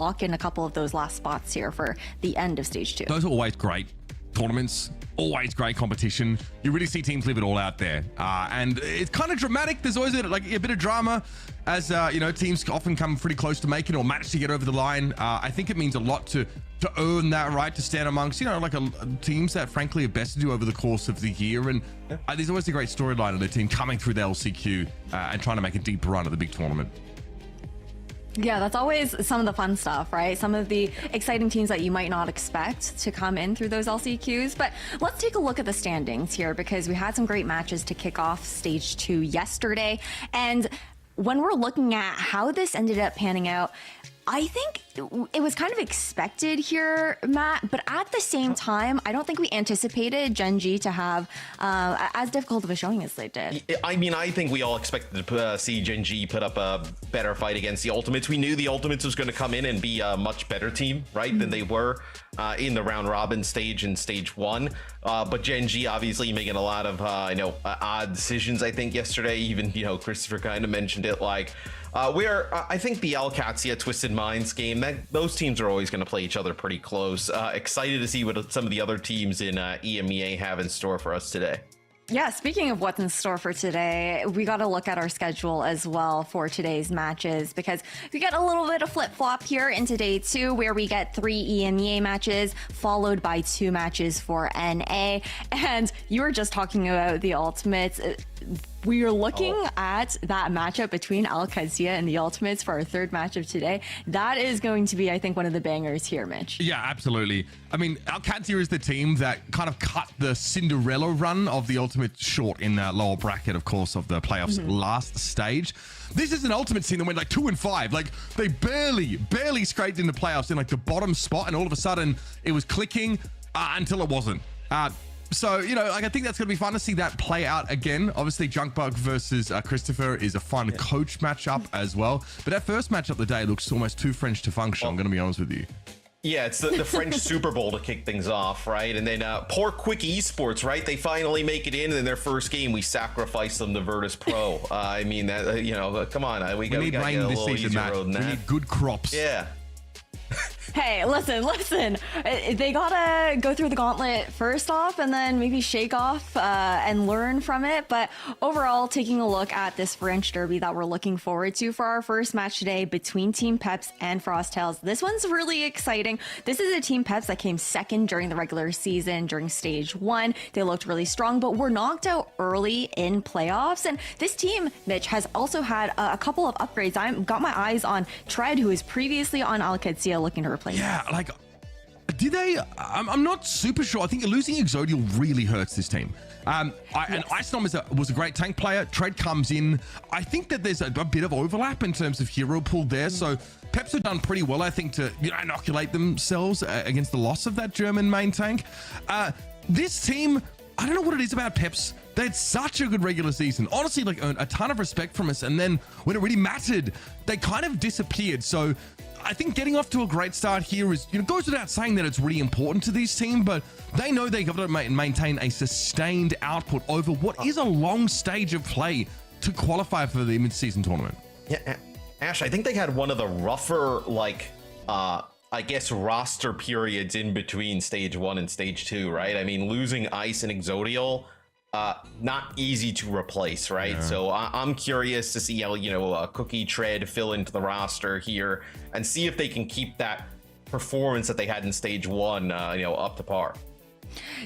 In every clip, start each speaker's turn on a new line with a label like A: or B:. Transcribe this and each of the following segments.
A: lock in a couple of those last spots here for the end of stage 2.
B: Those are always great tournaments, always great competition. You really see teams leave it all out there, and it's kind of dramatic. There's always a bit of drama, as teams often come pretty close to making or manage to get over the line. I think it means a lot to earn that right to stand amongst teams that frankly are best to do over the course of the year. And there's always a great storyline of the team coming through the LCQ and trying to make a deep run at the big tournament.
A: Yeah, that's always some of the fun stuff, right? Some of the exciting teams that you might not expect to come in through those LCQs. But let's take a look at the standings here, because we had some great matches to kick off stage 2 yesterday. And when we're looking at how this ended up panning out, I think it was kind of expected here, Matt, but at the same time, I don't think we anticipated Gen G to have as difficult of a showing as they did.
C: I mean, I think we all expected to see Gen G put up a better fight against the Ultimates. We knew the Ultimates was going to come in and be a much better team, right, than they were in the round robin stage in stage 1. But Gen G obviously making a lot of, odd decisions, I think, yesterday. Even, Christopher kind of mentioned it, like, I think the OWCS Twisted Minds game, those teams are always going to play each other pretty close. Excited to see what some of the other teams in EMEA have in store for us today.
A: Yeah, speaking of what's in store for today, we got to look at our schedule as well for today's matches, because we get a little bit of flip-flop here into day 2, where we get 3 EMEA matches followed by 2 matches for NA. And you were just talking about the Ultimates. We are looking at that matchup between OWCS and the Ultimates for our third match of today. That is going to be, I think, one of the bangers here, Mitch.
B: Yeah, absolutely. I mean, OWCS is the team that kind of cut the Cinderella run of the Ultimate short in that lower bracket, of course, of the playoffs last stage. This is an Ultimate team that went like 2-5. Like, they barely scraped in the playoffs in like the bottom spot, and all of a sudden it was clicking until it wasn't. So, I think that's going to be fun to see that play out again. Obviously, Junkbug versus Christopher is a fun coach matchup as well. But that first matchup of the day looks almost too French to function, I'm going to be honest with you.
C: Yeah, it's the French Super Bowl to kick things off, right? And then poor Quick Esports, right? They finally make it in their first game, we sacrifice them to Virtus Pro. I mean, that come on. We got to get a little easier road than that.
B: We need good crops.
C: Yeah.
A: Hey, listen. They gotta go through the gauntlet first off, and then maybe shake off and learn from it. But overall, taking a look at this French Derby that we're looking forward to for our first match today between Team Peps and Frosttails. This one's really exciting. This is a Team Peps that came second during the regular season during stage 1. They looked really strong, but were knocked out early in playoffs. And this team, Mitch, has also had a couple of upgrades. I've got my eyes on Tread, who was previously on OWCS, looking to replace.
B: Yeah, like, did they? I'm not super sure. I think losing Exodial really hurts this team. And Icenom was a great tank player. Tread comes in. I think that there's a bit of overlap in terms of hero pool there. So Peps have done pretty well, I think, to inoculate themselves against the loss of that German main tank. This team, I don't know what it is about Peps. They had such a good regular season. Honestly, like, earned a ton of respect from us. And then when it really mattered, they kind of disappeared. So I think getting off to a great start here is, goes without saying that it's really important to this team, but they know they've got to maintain a sustained output over what is a long stage of play to qualify for the mid-season tournament.
C: Yeah, Ash, I think they had one of the rougher, roster periods in between stage 1 and stage 2, right? I mean, losing Ice and Exodial, not easy to replace, right? Yeah. So I'm curious to see how, Cookie Tread fill into the roster here and see if they can keep that performance that they had in stage 1, up to par.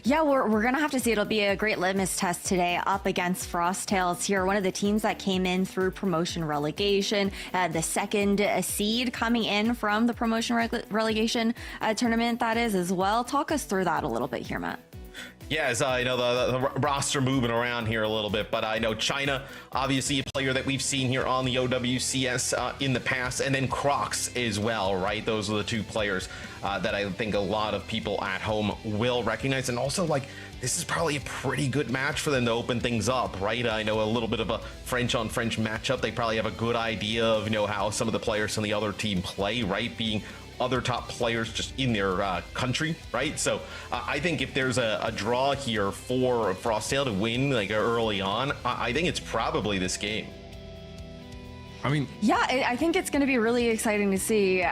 A: Yeah, we're going to have to see. It'll be a great litmus test today up against Frosttails here, one of the teams that came in through promotion relegation, the second seed coming in from the promotion relegation tournament, that is, as well. Talk us through that a little bit here, Matt.
C: Yeah, as the roster moving around here a little bit, but I know China, obviously a player that we've seen here on the OWCS in the past, and then Crocs as well, right? Those are the two players that I think a lot of people at home will recognize, and also, like, this is probably a pretty good match for them to open things up, right? I know a little bit of a French on French matchup. They probably have a good idea of, how some of the players on the other team play, right? Being other top players just in their country, right? So I think if there's a draw here for Frosttail to win like early on, I think it's probably this game.
B: I mean,
A: Yeah, I think it's going to be really exciting to see.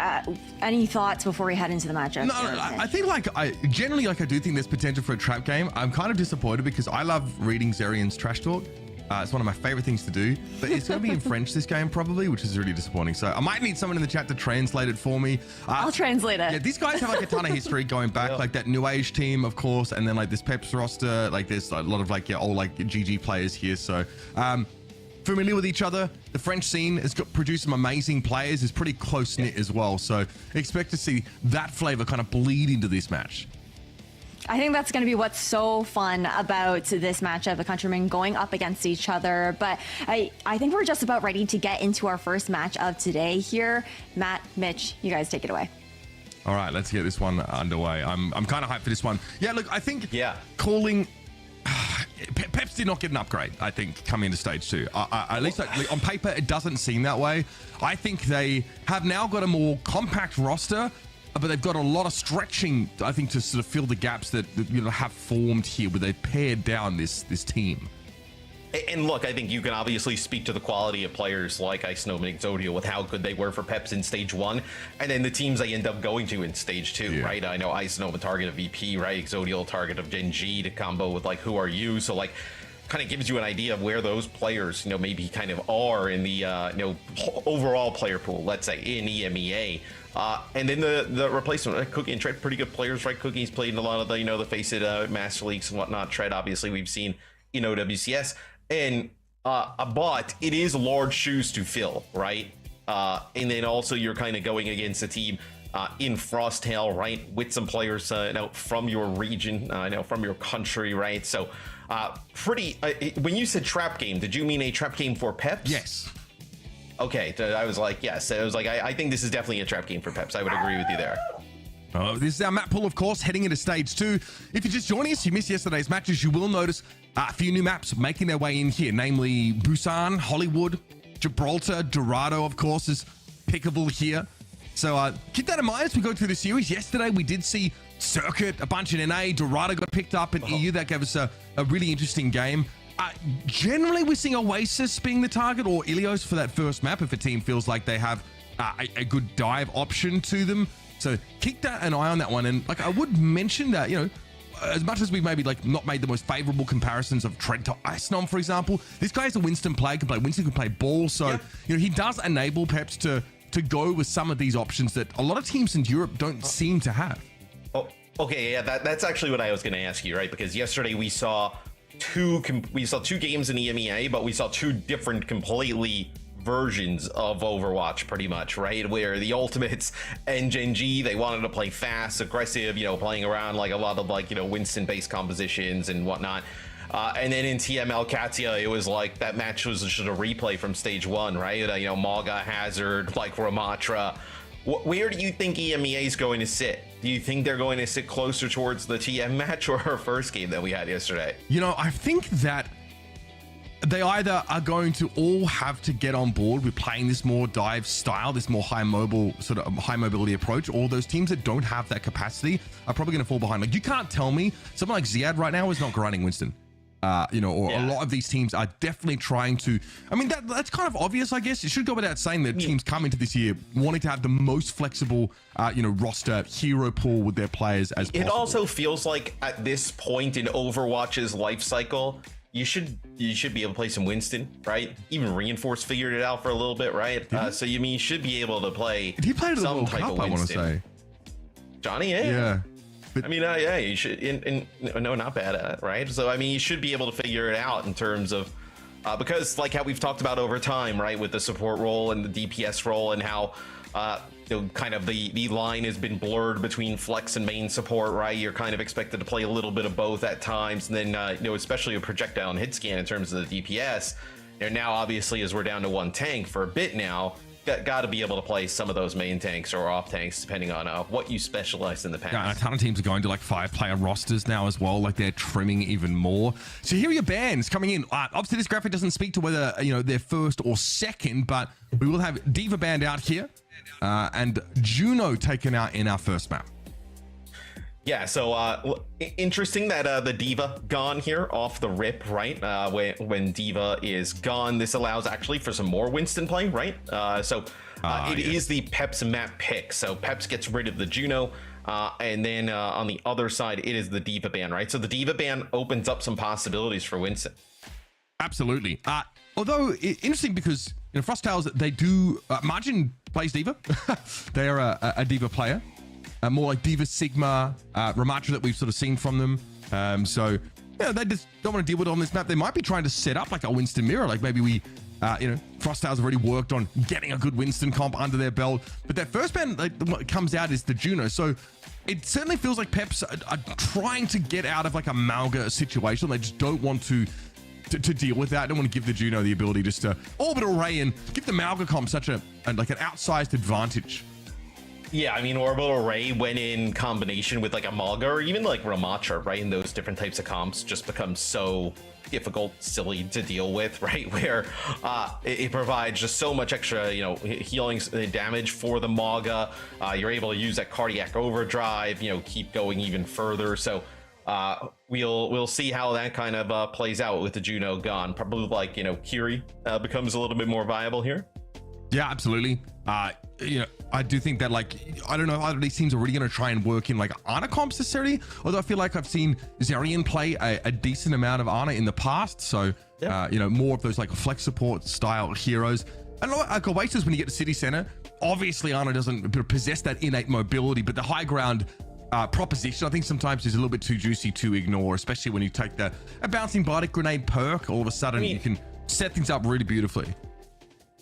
A: Any thoughts before we head into the matchup?
B: no, I think I do think there's potential for a trap game. I'm kind of disappointed because I love reading Zerian's trash talk. It's one of my favorite things to do, but it's going to be in French this game probably, which is really disappointing. So I might need someone in the chat to translate it for me.
A: I'll translate it.
B: Yeah, these guys have like a ton of history going back, like that New Age team, of course, and then like this Peps roster. Like there's a lot of like old like GG players here. So familiar with each other. The French scene has produced some amazing players. It's pretty close knit as well. So expect to see that flavor kind of bleed into this match.
A: I think that's going to be what's so fun about this matchup, the countrymen going up against each other. But I think we're just about ready to get into our first match of today here. Matt, Mitch, you guys take it away.
B: All right, let's get this one underway. I'm kind of hyped for this one. Yeah, look, I think
C: Yeah.
B: calling... Peps did not get an upgrade, I think, coming into stage 2. At least on paper, it doesn't seem that way. I think they have now got a more compact roster, but they've got a lot of stretching, I think, to sort of fill the gaps that have formed here, where they've pared down this team.
C: And look, I think you can obviously speak to the quality of players like Icenome and Exodio with how good they were for Peps in stage 1, and then the teams they end up going to in stage 2, right? I know Icenome a target of VP, right? Exodio a target of Gen G to combo with like Who Are You? So like, kind of gives you an idea of where those players, maybe kind of are in the overall player pool. Let's say in EMEA. And then the replacement, Cookie and Tread, pretty good players, right? Cookie's played in a lot of the, the Face It Master Leagues and whatnot. Tread, obviously, we've seen in OWCS. And, but it is large shoes to fill, right? And then also you're kind of going against a team in Frosttail, right? With some players, from your region, from your country, right? So, when you said trap game, did you mean a trap game for Peps?
B: Yes.
C: Okay, I was like, yes. I was like, I think this is definitely a trap game for Peps. I would agree with you there.
B: This is our map pool, of course, heading into stage 2. If you're just joining us, you missed yesterday's matches, you will notice a few new maps making their way in here, namely Busan, Hollywood, Gibraltar, Dorado, of course, is pickable here. So keep that in mind as we go through the series. Yesterday, we did see Circuit, a bunch in NA, Dorado got picked up in EU. That gave us a really interesting game. Generally, we're seeing Oasis being the target, or Ilios for that first map if a team feels like they have a good dive option to them. So keep an eye on that one. And like I would mention that, as much as we've maybe like not made the most favorable comparisons of Tread to Icenom, for example, this guy is a Winston player, can play Winston, can play ball. So, he does enable Peps to go with some of these options that a lot of teams in Europe don't seem to have.
C: Oh, okay. Yeah, that's actually what I was going to ask you, right? Because yesterday we saw two games in EMEA, but we saw two different completely versions of Overwatch, pretty much, right? Where the Ultimates and Gen G, they wanted to play fast, aggressive, playing around like a lot of like, Winston based compositions and whatnot. And then in TML Katia, it was like that match was just a replay from stage 1, right? Maga, Hazard, like Ramatra. Where do you think EMEA is going to sit? Do you think they're going to sit closer towards the TM match or our first game that we had yesterday?
B: I think that they either are going to all have to get on board with playing this more dive style, this more high mobility approach, or those teams that don't have that capacity are probably going to fall behind. Like, you can't tell me someone like Ziad right now is not grinding Winston. A lot of these teams are definitely trying to. I mean, that's kind of obvious, I guess. It should go without saying that teams come into this year wanting to have the most flexible, roster hero pool with their players as possible.
C: It also feels like at this point in Overwatch's life cycle, you should be able to play some Winston, right? Even Reinforce figured it out for a little bit, right? So you should be able to play.
B: He played
C: some
B: a
C: type
B: Cup,
C: of Winston.
B: I want to say.
C: Johnny,
B: yeah.
C: But, I mean, you should. No, not bad at it, right? So I mean, you should be able to figure it out in terms of because like how we've talked about over time, right, with the support role and the DPS role, and how kind of the line has been blurred between flex and main support, right? You're kind of expected to play a little bit of both at times, and then especially a projectile and hit scan in terms of the DPS. Now obviously, as we're down to one tank for a bit now, got to be able to play some of those main tanks or off tanks depending on what you specialized in the past.
B: Yeah, and a ton of teams are going to like 5-player rosters now as well. Like, they're trimming even more. So here are your bans coming in. Obviously, this graphic doesn't speak to whether they're first or second, but we will have Diva banned out here and Juno taken out in our first map.
C: Yeah, so interesting that the Diva gone here off the rip, right? When Diva is gone, this allows actually for some more Winston play, right? It is the Peps map pick. So Peps gets rid of the Juno, and then on the other side, it is the Diva ban, right? So the Diva ban opens up some possibilities for Winston.
B: Absolutely. Although interesting because Frostales, they do Margin plays Diva. They are a Diva player. More like Diva Sigma, Ramatra that we've sort of seen from them. So they just don't want to deal with it on this map. They might be trying to set up like a Winston mirror. Like maybe we, Frostales have already worked on getting a good Winston comp under their belt. But their first ban what comes out is the Juno. So it certainly feels like Peps are trying to get out of like a Malga situation. They just don't want to deal with that. I don't want to give the Juno the ability just to orbital ray and give the Malga comp such an outsized advantage.
C: Yeah, I mean, Orbital Ray, when in combination with like a Malga or even like Ramatra, right? And those different types of comps just become so difficult, silly to deal with, right? Where it provides just so much extra, healing damage for the Malga. You're able to use that cardiac overdrive, keep going even further. So we'll see how that kind of plays out with the Juno gone. Probably like, Kiri becomes a little bit more viable here.
B: Yeah, absolutely. I do think that I don't know how these teams are really going to try and work in like Ana comps necessarily. Although I feel like I've seen Zerion play a decent amount of Ana in the past. So, more of those like flex support style heroes. And like Oasis, when you get to City Center, obviously Ana doesn't possess that innate mobility, but the high ground proposition, I think sometimes is a little bit too juicy to ignore, especially when you take a bouncing Bardic Grenade perk. All of a sudden, you can set things up really beautifully.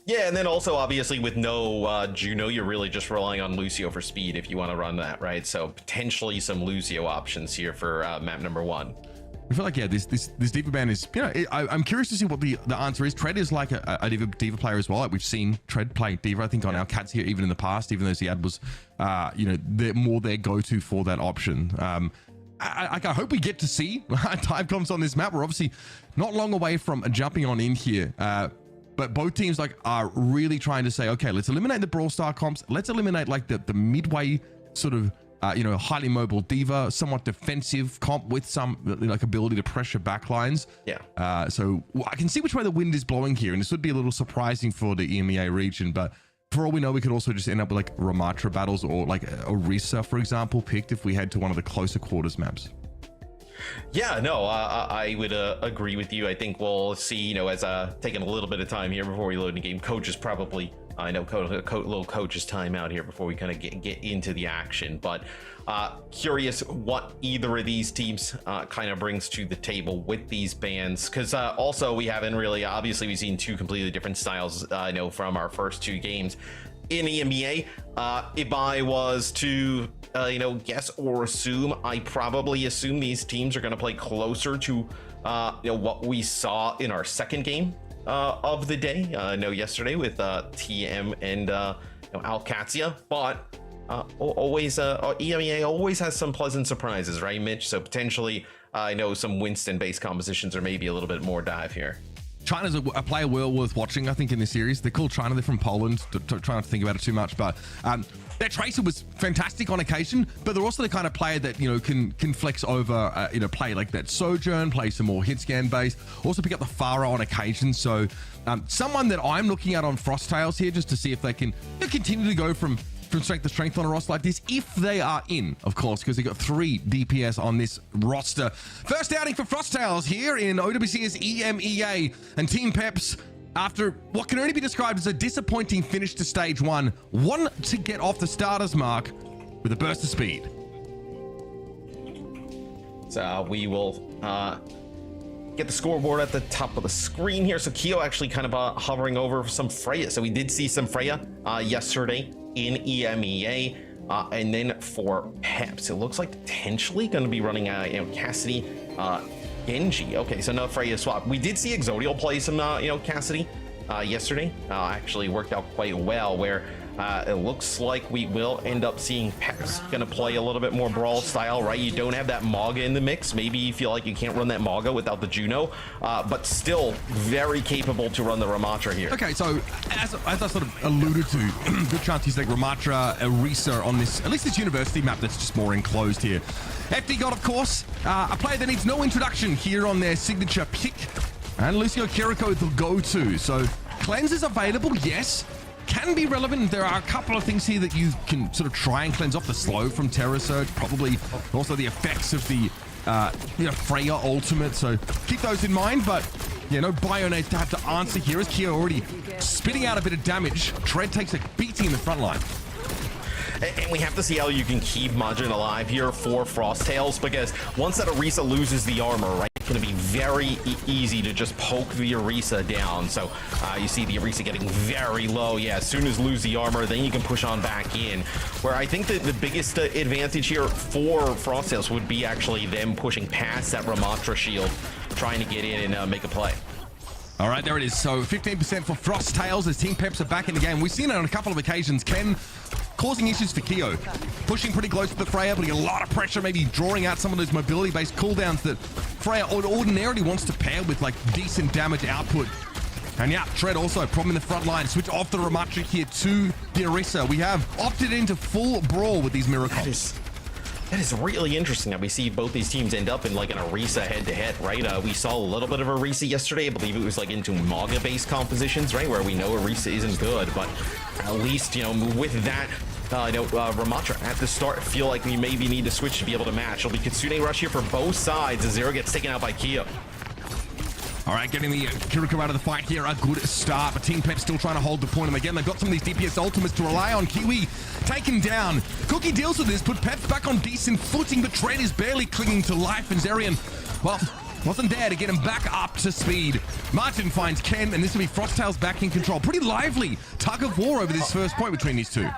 C: Yeah, and then also obviously with no Juno, you're really just relying on Lucio for speed if you want to run that, right? So potentially some Lucio options here for map number 1.
B: I feel like this Diva ban is, I'm curious to see what the answer is. Tread is like a Diva player as well. Like we've seen Tread play Diva, I think, on our cats here even in the past, even though Ziad was, they're more their go-to for that option. I hope we get to see time comps on this map. We're obviously not long away from jumping on in here. But both teams are really trying to say, okay, let's eliminate the Brawl Star comps. Let's eliminate like the midway sort of, highly mobile Diva, somewhat defensive comp with some like ability to pressure backlines.
C: Yeah.
B: So I can see which way the wind is blowing here, and this would be a little surprising for the EMEA region. But for all we know, we could also just end up with like Ramatra battles or like Orisa, for example, picked if we head to one of the closer quarters maps.
C: Yeah, no, I would agree with you. I think we'll see, as taking a little bit of time here before we load the game. Coach is probably, I know, little coach's time out here before we kind of get into the action. But curious what either of these teams kind of brings to the table with these bans. Because also we haven't really, obviously we've seen two completely different styles, from our first two games. In EMEA, if I was to, guess or assume, I probably assume these teams are going to play closer to, what we saw in our second game of the day. Yesterday with TM and Alcatia, but always EMEA always has some pleasant surprises, right, Mitch? So potentially, some Winston-based compositions or maybe a little bit more dive here.
B: China's a player well worth watching, I think, in this series. They're called China. They're from Poland. Try not to think about it too much, but their Tracer was fantastic on occasion, but they're also the kind of player that, can flex over, play like that Sojourn, play some more hit scan base, also pick up the Pharah on occasion. So someone that I'm looking at on Frostales here just to see if they can continue to go from strength to strength on a roster like this, if they are in, of course, because they got 3 DPS on this roster. First outing for Frostales here in OWCS EMEA, and Team Peps, after what can only be described as a disappointing finish to stage 1, want to get off the starters mark with a burst of speed.
C: So we will get the scoreboard at the top of the screen here. So Keo actually kind of hovering over some Freya. So we did see some Freya yesterday in EMEA, and then for Peps, it looks like potentially going to be running Cassidy, Genji. Okay, so no Freya swap. We did see Exodial play some Cassidy yesterday. Actually worked out quite well, where It looks like we will end up seeing Peps gonna play a little bit more brawl style, right? You don't have that Maga in the mix. Maybe you feel like you can't run that Maga without the Juno, but still very capable to run the Ramatra here.
B: Okay, so as I sort of alluded to, good chance he's like Ramatra, Orisa on this, at least this university map that's just more enclosed here. FD got, of course, a player that needs no introduction here on their signature pick, and Lucio Kiriko the go-to. So cleanse is available, yes. Can be relevant. There are a couple of things here that you can sort of try and cleanse off. The slow from Terror Surge, probably also the effects of the Freya ultimate, so keep those in mind. But yeah, no Bionade to have to answer here as Kia already spitting out a bit of damage. Tread takes a beating in the front line.
C: And we have to see how you can keep Majin alive here for Frosttails, because once that Orisa loses the armor, right, it's going to be very easy to just poke the Orisa down. So you see the Orisa getting very low. Yeah, as soon as lose the armor, then you can push on back in. Where I think that the biggest advantage here for Frosttails would be actually them pushing past that Ramatra shield, trying to get in and make a play.
B: All right, there it is. So 15% for Frosttails as Team Peps are back in the game. We've seen it on a couple of occasions. Ken causing issues for Keo. Pushing pretty close to the Freya, putting a lot of pressure, maybe drawing out some of those mobility-based cooldowns that Freya ordinarily wants to pair with like decent damage output. And yeah, Tread also problem in the front line. Switch off the Ramatra here to the Orisa. We have opted into full brawl with these miracles.
C: That is really interesting that we see both these teams end up in like an Orisa head-to-head, right? We saw a little bit of Orisa yesterday. I believe it was like into Maga-based compositions, right? Where we know Orisa isn't good, but at least, you know, with that, Ramatra at the start, feel like we maybe need to switch to be able to match. It'll be Kitsune Rush here for both sides as Zero gets taken out by Kia.
B: All right, getting the Kiriko out of the fight here. A good start, but Team Pep still trying to hold the point. And again, they've got some of these DPS ultimates to rely on. Kiwi taken down. Cookie deals with this, put Peps back on decent footing, but Tread is barely clinging to life. And Zerion, well, wasn't there to get him back up to speed. Martin finds Ken, and this will be Frosttails back in control. Pretty lively tug of war over this first point between these two.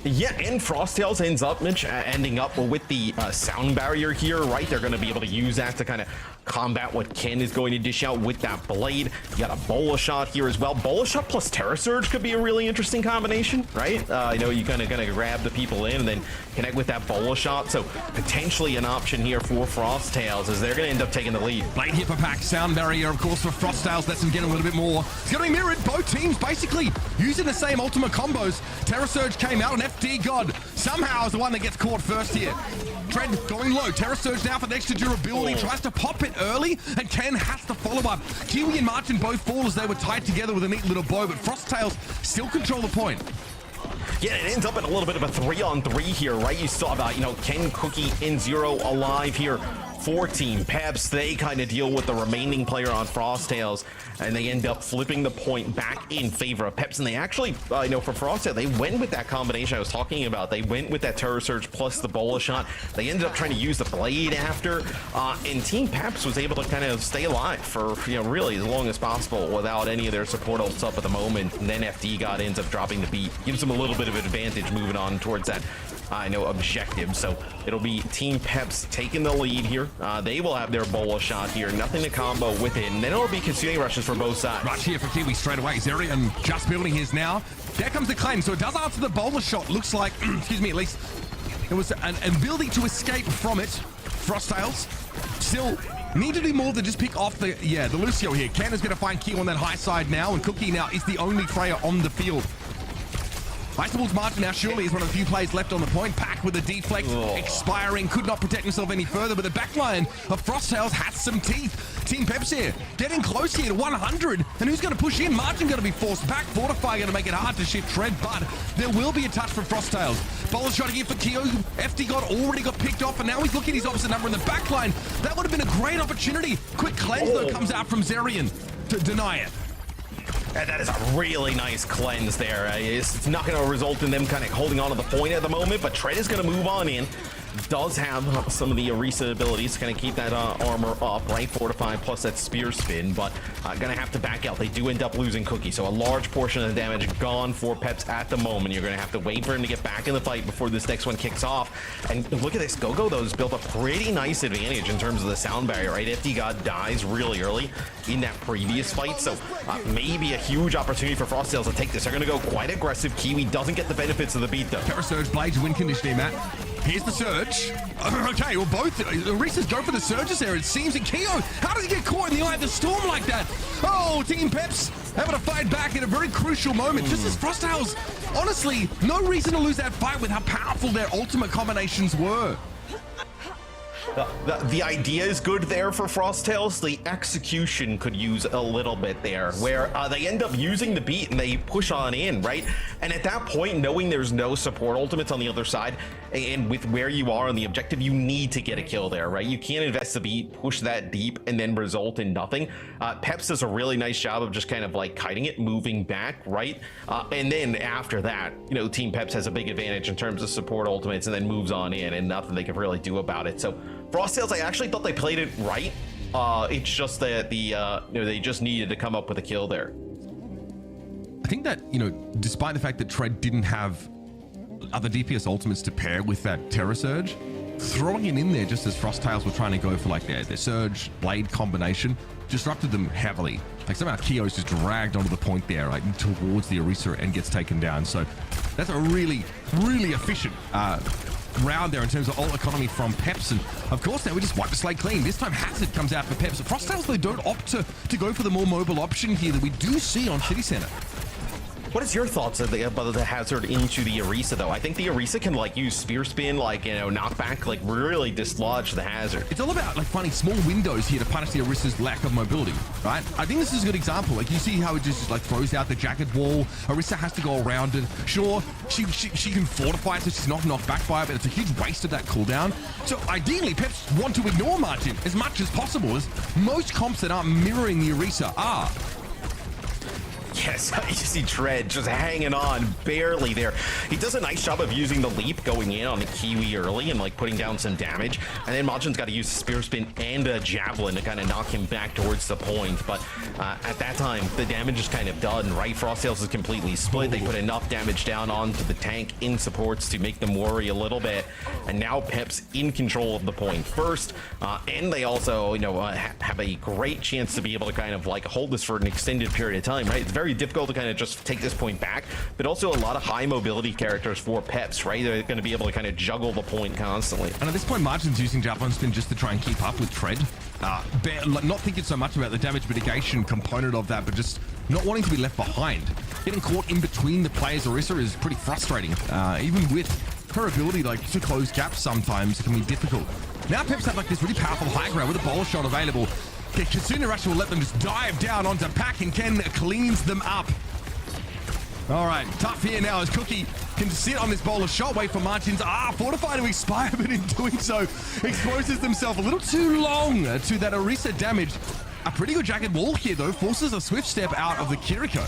C: Yeah, and Frosttails ends up, Mitch, ending up with the sound barrier here, right? They're going to be able to use that to kind of combat what Ken is going to dish out with that blade. You got a Bola Shot here as well. Bola Shot plus Terror Surge could be a really interesting combination, right? You know, you're gonna grab the people in and then connect with that Bola Shot. So potentially an option here for Frosttails as they're gonna end up taking the lead.
B: Blade hit for pack, sound barrier, of course, for Frosttails. Lets them get a little bit more. It's gonna be mirrored. Both teams basically using the same ultimate combos. Terror Surge came out, and FD God somehow is the one that gets caught first here. Tread going low. Terror Surge now for the extra durability. Tries to pop it early, and Ken has to follow up. Kiwi and Martin both fall as they were tied together with a neat little bow, but Frosttails still control the point.
C: Yeah, it ends up in a little bit of a 3-on-3 here, right? You saw about, Ken, Cookie, and Zero alive here for Team Peps. They kind of deal with the remaining player on Frosttails, and they end up flipping the point back in favor of Peps. And they actually, for Frosttails, they went with that combination I was talking about. They went with that Terror Surge plus the Bola Shot. They ended up trying to use the Blade after, and Team Peps was able to kind of stay alive for, really as long as possible without any of their support ults up at the moment. And then FD God ends up dropping the beat. Gives them a little bit of advantage moving on towards that objective. So it'll be Team Peps taking the lead here. They will have their Bola Shot here. Nothing to combo with it. And then it'll be Kitsune Rushes for both sides.
B: Rush here for Kiwi straight away. Zerion just building his now. There comes the claim. So it does answer the Bola Shot. Looks like, excuse me, at least it was an ability to escape from it. Frosttails still need to do more than just pick off the Lucio here. Ken is going to find Keo on that high side now, and Cookie now is the only Freya on the field. Iceball's Martin now surely is one of the few players left on the point. Pack with a deflect, expiring, could not protect himself any further, but the backline of Frosttails has some teeth. Team Peps here, getting close here to 100, and who's going to push in? Martin going to be forced back, Fortify going to make it hard to shift Tread, but there will be a touch for Frosttails. Bola Shot here for Keo. FD God already got picked off, and now he's looking at his opposite number in the backline. That would have been a great opportunity. Quick cleanse though comes out from Zerion to deny it.
C: And that is a really nice cleanse there. It's not going to result in them kind of holding on to the point at the moment, but Tread is going to move on in. does have some of the Orisa abilities to kind of keep that armor up, right? 4 to 5 plus that spear spin, but gonna have to back out. They do end up losing Cookie, so a large portion of the damage gone for Peps at the moment. You're gonna have to wait for him to get back in the fight before this next one kicks off. And look at this, Gogo though has built a pretty nice advantage in terms of the sound barrier, right? FD God dies really early in that previous fight, so maybe a huge opportunity for Frosttails to take this. They're gonna go quite aggressive. Kiwi doesn't get the benefits of the beat though.
B: Terra Surge Blades win conditioning, Matt. Here's the surge. Okay, well, both Orisas go for the surges there. It seems that Keo, how does he get caught in the eye of the storm like that? Oh, Team Peps having to fight back at a very crucial moment. Just as Frosttails, honestly, no reason to lose that fight with how powerful their ultimate combinations were.
C: The idea is good there for Frosttails. The execution could use a little bit there, where they end up using the beat and they push on in, right? And at that point, knowing there's no support ultimates on the other side, and with where you are on the objective, you need to get a kill there, right? You can't invest the beat, push that deep, and then result in nothing. Peps does a really nice job of just kind of like kiting it, moving back, right? And then after that, you know, Team Peps has a big advantage in terms of support ultimates and then moves on in, and nothing they can really do about it. So Frosttails, I actually thought they played it right. It's just that the you know, they just needed to come up with a kill there.
B: I think that, you know, despite the fact that Tread didn't have other DPS ultimates to pair with that Terra Surge, throwing it in there just as Frosttails were trying to go for like their Surge Blade combination disrupted them heavily. Like somehow Keo's just dragged onto the point there, right, towards the Orisa and gets taken down. So that's a really, really efficient round there in terms of ult economy from Peps. And of course now we just wipe the slate clean. This time Hazard comes out for Peps. Frosttails, they don't opt to go for the more mobile option here that we do see on City Center.
C: What is your thoughts of the Hazard into the Orisa though? I think the Orisa can like use spear spin, like, you know, knockback, like really dislodge the Hazard.
B: It's all about like finding small windows here to punish the Orisa's lack of mobility, right? I think this is a good example. Like you see how it just like throws out the jagged wall. Orisa has to go around it. Sure, she can fortify it so she's not knocked back by it, but it's a huge waste of that cooldown. So ideally, Peps want to ignore Margin as much as possible, as most comps that aren't mirroring the Orisa are.
C: Yes, you see Tread just hanging on barely there. He does a nice job of using the leap going in on the Kiwi early and like putting down some damage. And then Majin's got to use Spear Spin and a Javelin to kind of knock him back towards the point. But at that time, the damage is kind of done, right? Frosttails is completely split. They put enough damage down onto the tank in supports to make them worry a little bit. And now Peps in control of the point first. And they also, you know, have a great chance to be able to kind of like hold this for an extended period of time, right? It's very difficult to kind of just take this point back, but also a lot of high mobility characters for Peps, right? They're going to be able to kind of juggle the point constantly.
B: And at this point, Margin's using Javelin Spin just to try and keep up with Tread. Not thinking so much about the damage mitigation component of that, but just not wanting to be left behind. Getting caught in between the players, Orisa, is pretty frustrating. Even with her ability like to close gaps sometimes, it can be difficult. Now Peps have like this really powerful high ground with a bowl shot available. Kasuna Rush will let them just dive down onto Pack, and Ken cleans them up. All right, tough here now as Cookie can sit on this bowler shot, wait for Martins. Fortify to expire, but in doing so, exposes themselves a little too long to that Orisa damage. A pretty good jagged wall here, though, forces a swift step out of the Kiriko.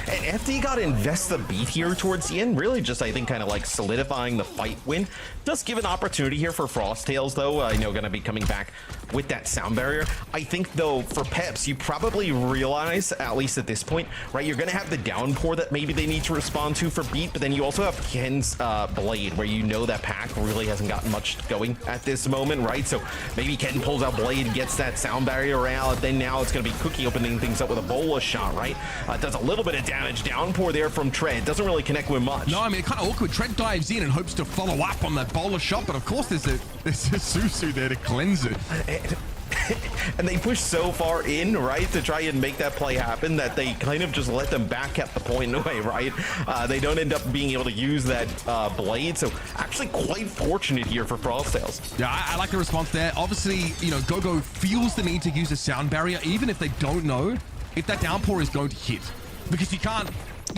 C: And FD got to invest the beat here towards the end, really just, I think, kind of like solidifying the fight win. Does give an opportunity here for Frosttails, though, you know, going to be coming back with that sound barrier. I think, though, for Peps, you probably realize, at least at this point, right, you're going to have the downpour that maybe they need to respond to for beat, but then you also have Ken's Blade, where you know that Pack really hasn't gotten much going at this moment, right? So maybe Ken pulls out Blade, gets that sound barrier out, then now it's going to be Cookie opening things up with a bola shot, right? Does a little bit of damage. Downpour there from Tread. Doesn't really connect with much.
B: No, I mean, kind of awkward. Tread dives in and hopes to follow up on that bowler shot, but of course there's a Susu there to cleanse it.
C: And they push so far in, right, to try and make that play happen that they kind of just let them back at the point away, right? They don't end up being able to use that Blade, so actually quite fortunate here for Frosttails.
B: Yeah, I like the response there. Obviously, you know, Gogo feels the need to use a sound barrier, even if they don't know if that downpour is going to hit. Because you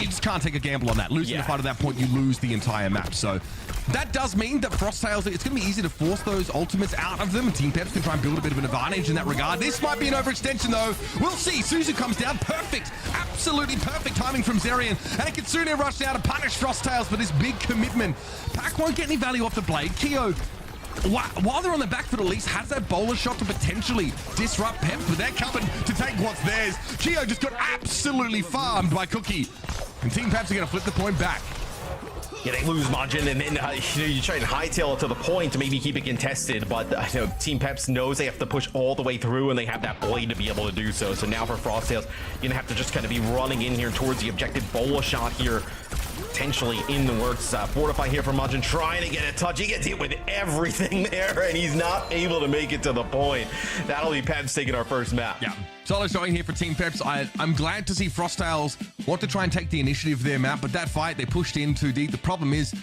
B: just can't take a gamble on that. Losing the fight at that point, you lose the entire map. So That does mean that Frosttails, it's going to be easy to force those ultimates out of them, and Team Peps can try and build a bit of an advantage in that regard. This might be an overextension, though. We'll see. Suzu comes down. Perfect. Absolutely perfect timing from Zerion. And a Kitsune rush now to punish Frosttails for this big commitment. Pac won't get any value off the blade. Keo, while they're on the back foot, at least has that bowler shot to potentially disrupt Peps, but they're coming to take what's theirs. Keo just got absolutely farmed by Cookie. And Team Peps are going to flip the point back.
C: Yeah, they lose Majin, and then you try and hightail it to the point to maybe keep it contested, but Team Peps knows they have to push all the way through, and they have that blade to be able to do so. So now for Frosttails, you're gonna have to just kind of be running in here towards the objective. Bola shot here, potentially in the works. Fortify here from Majin, trying to get a touch. He gets hit with everything there, and he's not able to make it to the point. That'll be Peps taking our first map.
B: Yeah. Solid showing here for Team Peps. I'm glad to see Frosttails want to try and take the initiative of their map, but that fight, they pushed in too deep. The problem is,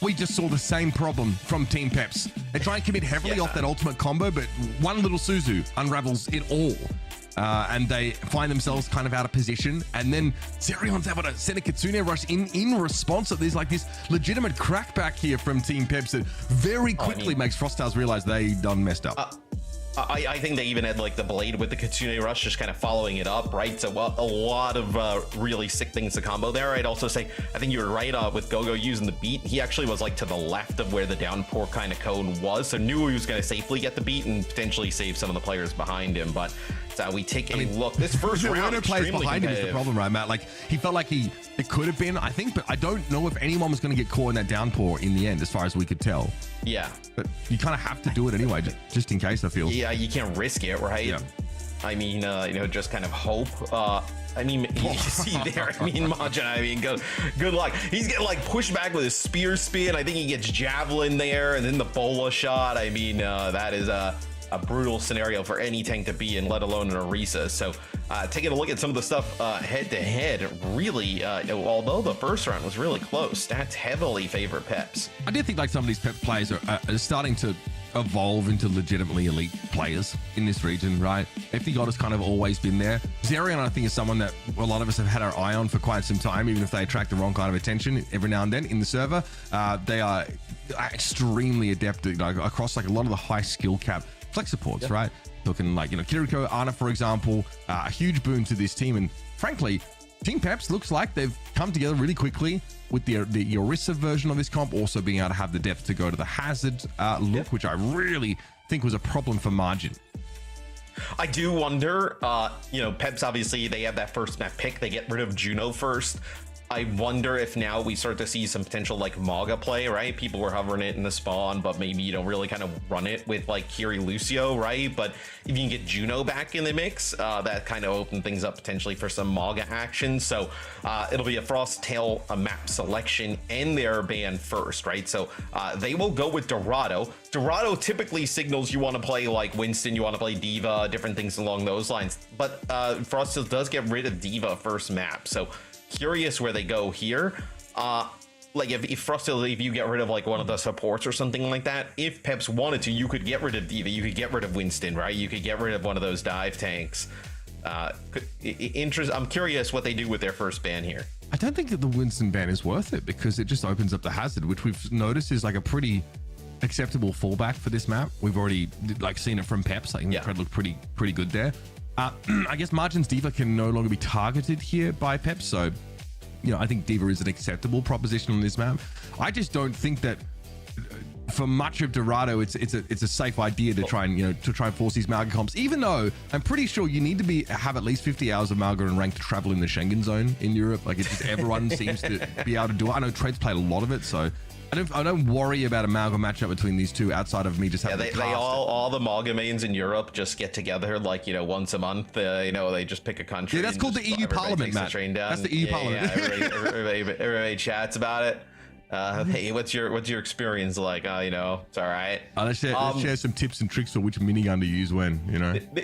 B: we just saw the same problem from Team Peps. They try and commit heavily off that ultimate combo, but one little Suzu unravels it all. And they find themselves kind of out of position. And then Zerion's able to send a Kitsune rush in response. So there's like this legitimate crackback here from Team Peps that very quickly makes Frosttails realize they done messed up.
C: I think they even had like the blade with the Kitsune rush, just kind of following it up, right? So a lot of really sick things to combo there. I'd also say, I think you were right with Gogo using the beat. He actually was like to the left of where the downpour kind of cone was, so knew he was going to safely get the beat and potentially save some of the players behind him. But we take a look. This first round,
B: players behind him is the problem, right, Matt? Like he felt like it could have been, I think, but I don't know if anyone was going to get caught in that downpour in the end, as far as we could tell.
C: Yeah,
B: but you kind of have to do it anyway, just in case. I feel.
C: Yeah, you can't risk it, right? Yeah. I mean, just kind of hope. I mean, you see there. I mean, Majin. I mean, good luck. He's getting like pushed back with his spear spin. I think he gets javelin there, and then the bola shot. I mean, that is a brutal scenario for any tank to be in, let alone an Orisa. So taking a look at some of the stuff head to head, really, although the first round was really close, stats heavily favor Peps.
B: I do think like some of these Peps players are starting to evolve into legitimately elite players in this region, right? FD has kind of always been there. Zerion, I think, is someone that a lot of us have had our eye on for quite some time, even if they attract the wrong kind of attention every now and then in the server. They are extremely adept across like a lot of the high skill cap flex supports, right? Looking like, Kiriko, Ana, for example, a huge boon to this team. And frankly, Team Peps looks like they've come together really quickly with the Orisa version of this comp, also being able to have the depth to go to the Hazard look, which I really think was a problem for Margin.
C: I do wonder, Peps, obviously, they have that first map pick. They get rid of Juno first. I wonder if now we start to see some potential like Maga play, right? People were hovering it in the spawn, but maybe you don't really kind of run it with like Kiri Lucio, right? But if you can get Juno back in the mix, that kind of opened things up potentially for some Maga action. So it'll be a Frosttail map selection and their ban first, right? So they will go with Dorado. Dorado typically signals you want to play like Winston, you want to play Diva, different things along those lines. But Frosttail does get rid of Diva first map. So curious where they go here. Like if Frosttail, if you get rid of like one of the supports or something like that, if Peps wanted to, you could get rid of Diva, you could get rid of Winston, right? You could get rid of one of those dive tanks. I'm curious what they do with their first ban here.
B: I don't think that the Winston ban is worth it because it just opens up the Hazard, which we've noticed is like a pretty acceptable fallback for this map. We've already like seen it from Peps. I think the Tread looked pretty good there. I guess Margin's Diva can no longer be targeted here by Peps, so I think Diva is an acceptable proposition on this map. I just don't think that for much of Dorado, it's a safe idea to try and force these Malga comps. Even though I'm pretty sure you need to have at least 50 hours of Malga and rank to travel in the Schengen zone in Europe. Like it's just everyone seems to be able to do it. I know Tread's played a lot of it, so. I don't worry about a Malga matchup between these two outside of me just having
C: they all the Malga mains in Europe just get together like once a month. They just pick a country.
B: Yeah, that's called the EU Parliament, Matt. That's the EU Parliament.
C: Everybody chats about it. Hey, what's your experience like? It's all right.
B: Let's share some tips and tricks for which minigun to use when.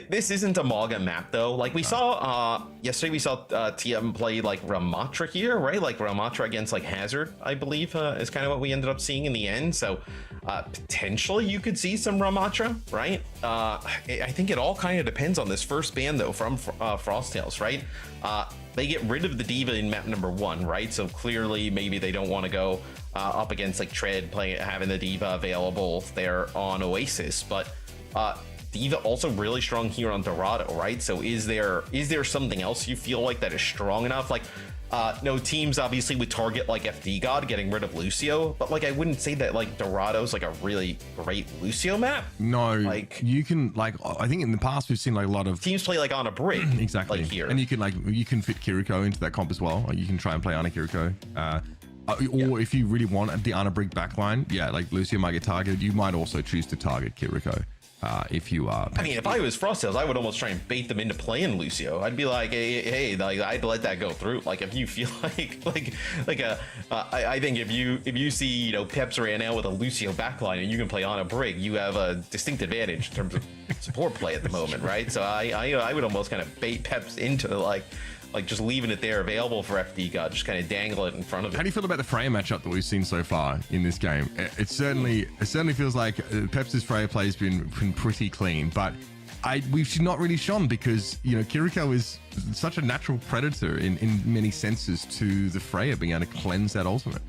C: This isn't a Malga map though. Like we saw yesterday, we saw TM play like Ramatra here, right? Like Ramatra against like Hazard, I believe, is kind of what we ended up seeing in the end. So potentially you could see some Ramatra, right? I think it all kind of depends on this first ban though from Frosttails, right? They get rid of the Diva in map number 1, right? So clearly maybe they don't want to go up against like Tread having the D.Va available there on Oasis, but D.Va also really strong here on Dorado, right? So is there something else you feel like that is strong enough? Like, no, teams obviously would target like FD God getting rid of Lucio, but like I wouldn't say that like Dorado's like a really great Lucio map.
B: No,
C: like
B: you can like I think in the past we've seen like a lot of
C: teams play like on a brig,
B: exactly
C: like here,
B: and you can fit Kiriko into that comp as well. Like, you can try and play Ana Kiriko. Or if you really want the Ana Brig backline, yeah, like Lucio might get targeted. You might also choose to target Kiriko. If you are,
C: I mean, if I was Frosttails, I would almost try and bait them into playing Lucio. I'd be like, hey, like I'd let that go through. Like if you feel I think if you see, you know, Peps ran out with a Lucio backline and you can play on a Brig, you have a distinct advantage in terms of support play at the moment, right? So I would almost kind of bait Peps into like just leaving it there available for FD God, just kind of dangle it in front of it.
B: How do you feel about the Freya matchup that we've seen so far in this game? It certainly feels like Peps' Freya play has been pretty clean, but we've not really shone because, you know, Kiriko is such a natural predator in many senses to the Freya being able to cleanse that ultimate.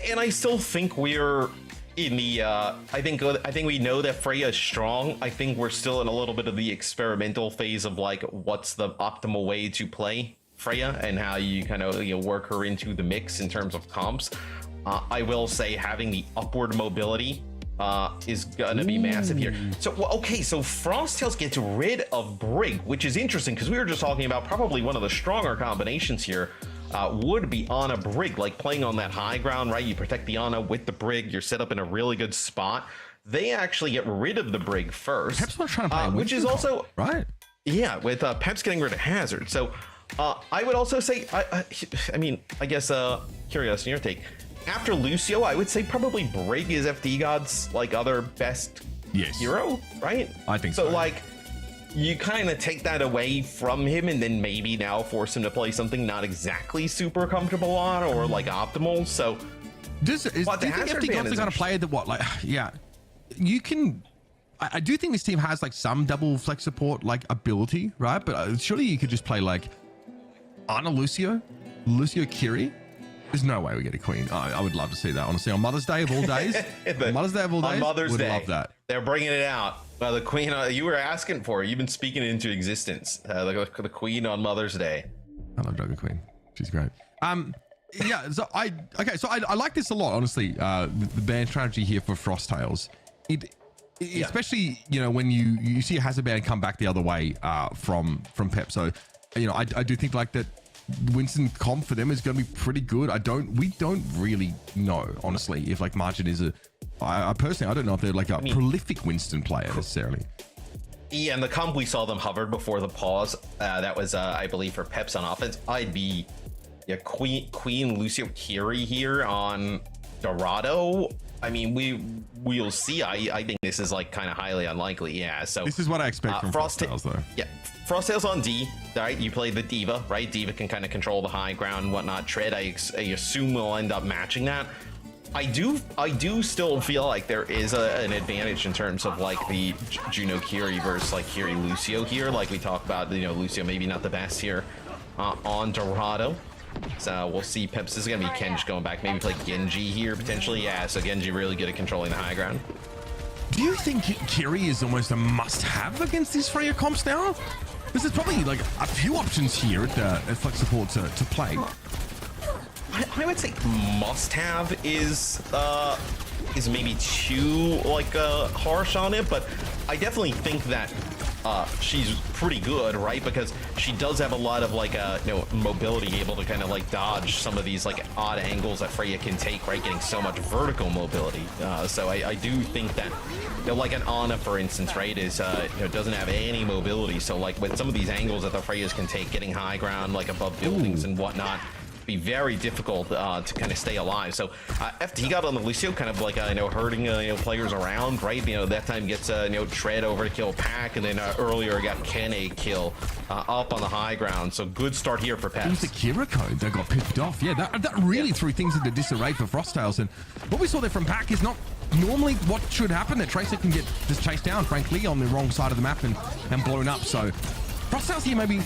C: And I still think we're in the I think we know that Freya is strong. I think we're still in a little bit of the experimental phase of like what's the optimal way to play Freya and how you kind of, you know, work her into the mix in terms of comps. I will say having the upward mobility is gonna be massive here. So okay, so Frosttails gets rid of Brig, which is interesting because we were just talking about probably one of the stronger combinations here. Would be Ana Brig, like playing on that high ground, right? You protect the Ana with the Brig, you're set up in a really good spot. They actually get rid of the Brig first.
B: Peps not trying to play
C: which is also
B: right.
C: Yeah, with Peps getting rid of Hazard. So I would also say, I mean, I guess curious in your take. After Lucio, I would say probably Brig is FD God's like other best hero, right?
B: I think so.
C: So like, you kind of take that away from him and then maybe now force him to play something not exactly super comfortable on or like optimal. So
B: do you think FD God's the kind of player that you can, I do think this team has like some double flex support like ability, right? But surely you could just play like Ana Lucio Kiri. There's no way we get a queen. I would love to see that, honestly. On Mother's Day of all days. On Mother's Day, would love that.
C: They're bringing it out. The queen you were asking for. You've been speaking it into existence. The queen on Mother's Day.
B: I love Dragon Queen. She's great. Yeah. So I like this a lot, honestly. The ban strategy here for Frosttails. Especially, you know, when you see a hazard ban come back the other way from Pep. So, you know, I do think like that. Winston comp for them is going to be pretty good. We don't really know, honestly, if like Margin is I personally, I don't know if they're like a prolific Winston player necessarily.
C: Yeah, and the comp we saw them hovered before the pause, that was I believe for Peps on offense. I'd be Queen Lucio Kiri here on Dorado. I mean, we'll see. I think this is like kind of highly unlikely. Yeah, so
B: this is what I expect from Frosttails though.
C: Yeah, Frosttails on D, right? You play the D.Va, right? D.Va can kind of control the high ground and whatnot. Tread, I assume will end up matching that. I do still feel like there is an advantage in terms of like the Juno Kiri versus like Kiri Lucio here. Like we talked about, you know, Lucio maybe not the best here on Dorado. So we'll see. Peps is gonna be Kenj going back. Maybe play Genji here potentially. Yeah, so Genji really good at controlling the high ground.
B: Do you think Kiri is almost a must-have against these Freya comps now? Because there's probably like a few options here at flex support to play.
C: I would say must-have is maybe too like harsh on it, but I definitely think that she's pretty good, right? Because she does have a lot of like you know, mobility, able to kind of like dodge some of these like odd angles that Freya can take, right? Getting so much vertical mobility. So I do think that, you know, like an Ana, for instance, right, is you know, doesn't have any mobility. So like with some of these angles that the Freyas can take, getting high ground like above buildings and whatnot, be very difficult to kind of stay alive. So FD got on the Lucio, kind of like you know, hurting you know, players around, right? You know, that time gets you know, Tread over to kill Pack, and then earlier got Ken a kill up on the high ground. So good start here for Peps.
B: It was the Kiriko that got picked off. Yeah, that really threw things into disarray for Frosttails, and what we saw there from Pack is not normally what should happen. That Tracer can get just chased down, frankly, on the wrong side of the map and blown up. So Frosttails here maybe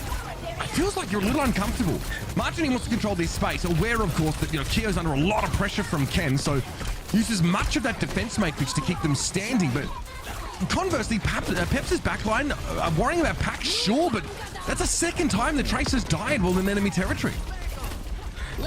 B: it feels like you're a little uncomfortable. Margin wants to control this space, aware, of course, that Kyo's under a lot of pressure from Ken, so uses much of that defense matrix to keep them standing. But conversely, Peps' backline worrying about Pack, sure, but that's a second time the Tracer's died while in enemy territory.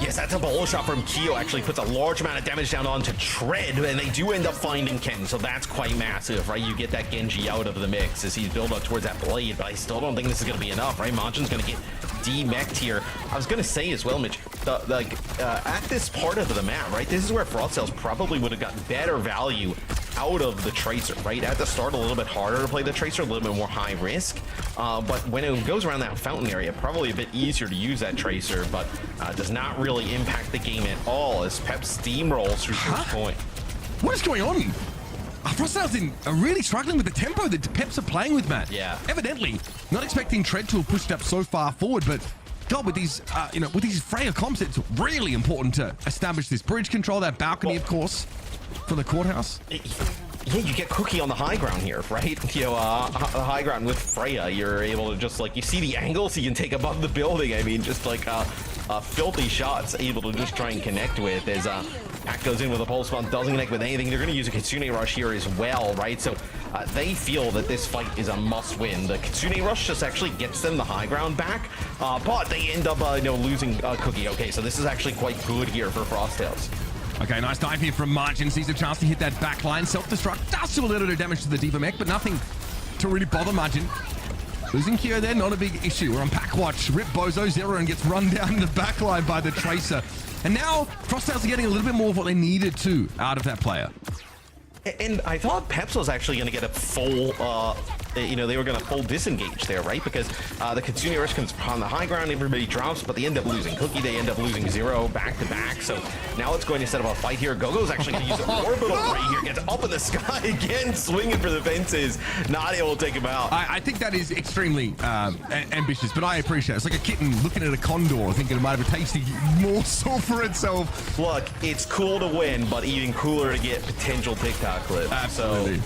C: Yes, that's a bolo shot from Kyo. Actually puts a large amount of damage down onto Tread, and they do end up finding Ken, so that's quite massive, right? You get that Genji out of the mix as he's built up towards that blade, but I still don't think this is going to be enough, right? Majin's going to get demeched here. I was going to say as well, Mitch, at this part of the map, right? This is where Frosttails probably would have gotten better value out of the Tracer, right? At the start, a little bit harder to play the Tracer, a little bit more high risk. But when it goes around that fountain area, probably a bit easier to use that Tracer, but does not really impact the game at all as Peps steamrolls through this point.
B: What is going on? Frosttails are really struggling with the tempo that Peps are playing with, Matt.
C: Yeah.
B: Evidently, not expecting Tread to have pushed up so far forward, but God, with these, with these Freya comps, it's really important to establish this bridge control, that balcony, of course, for the courthouse.
C: Yeah, you get Cookie on the high ground here, right? The high ground with Freya, you're able to just you see the angles you can take above the building. I mean, just filthy shots able to just try and connect with as Pack goes in with a pulse bomb, doesn't connect with anything. They're going to use a Kitsune Rush here as well, right? So they feel that this fight is a must-win. The Kitsune Rush just actually gets them the high ground back, but they end up losing Cookie. Okay, so this is actually quite good here for Frosttails.
B: Okay, nice dive here from Margin. Sees a chance to hit that back line. Self-destruct does do a little bit of damage to the Diva mech, but nothing to really bother Margin. Losing Kyo there, not a big issue. We're on Pack Watch. Rip Bozo, Zero, and gets run down in the back line by the Tracer. And now, Frosttails are getting a little bit more of what they needed to out of that player.
C: And I thought Peps was actually going to get a full, they were going to full disengage there, right? Because the Kitsune Rush comes on the high ground, everybody drops, but they end up losing Cookie, they end up losing Zero back to back. So now it's going to set up a fight here. Gogo's actually going to use an orbital ray here, gets up in the sky again, swinging for the fences, not able to take him out.
B: I think that is extremely ambitious, but I appreciate it. It's like a kitten looking at a condor, thinking it might have a tasty morsel for itself.
C: Look, it's cool to win, but even cooler to get potential TikTok clips.
B: Absolutely.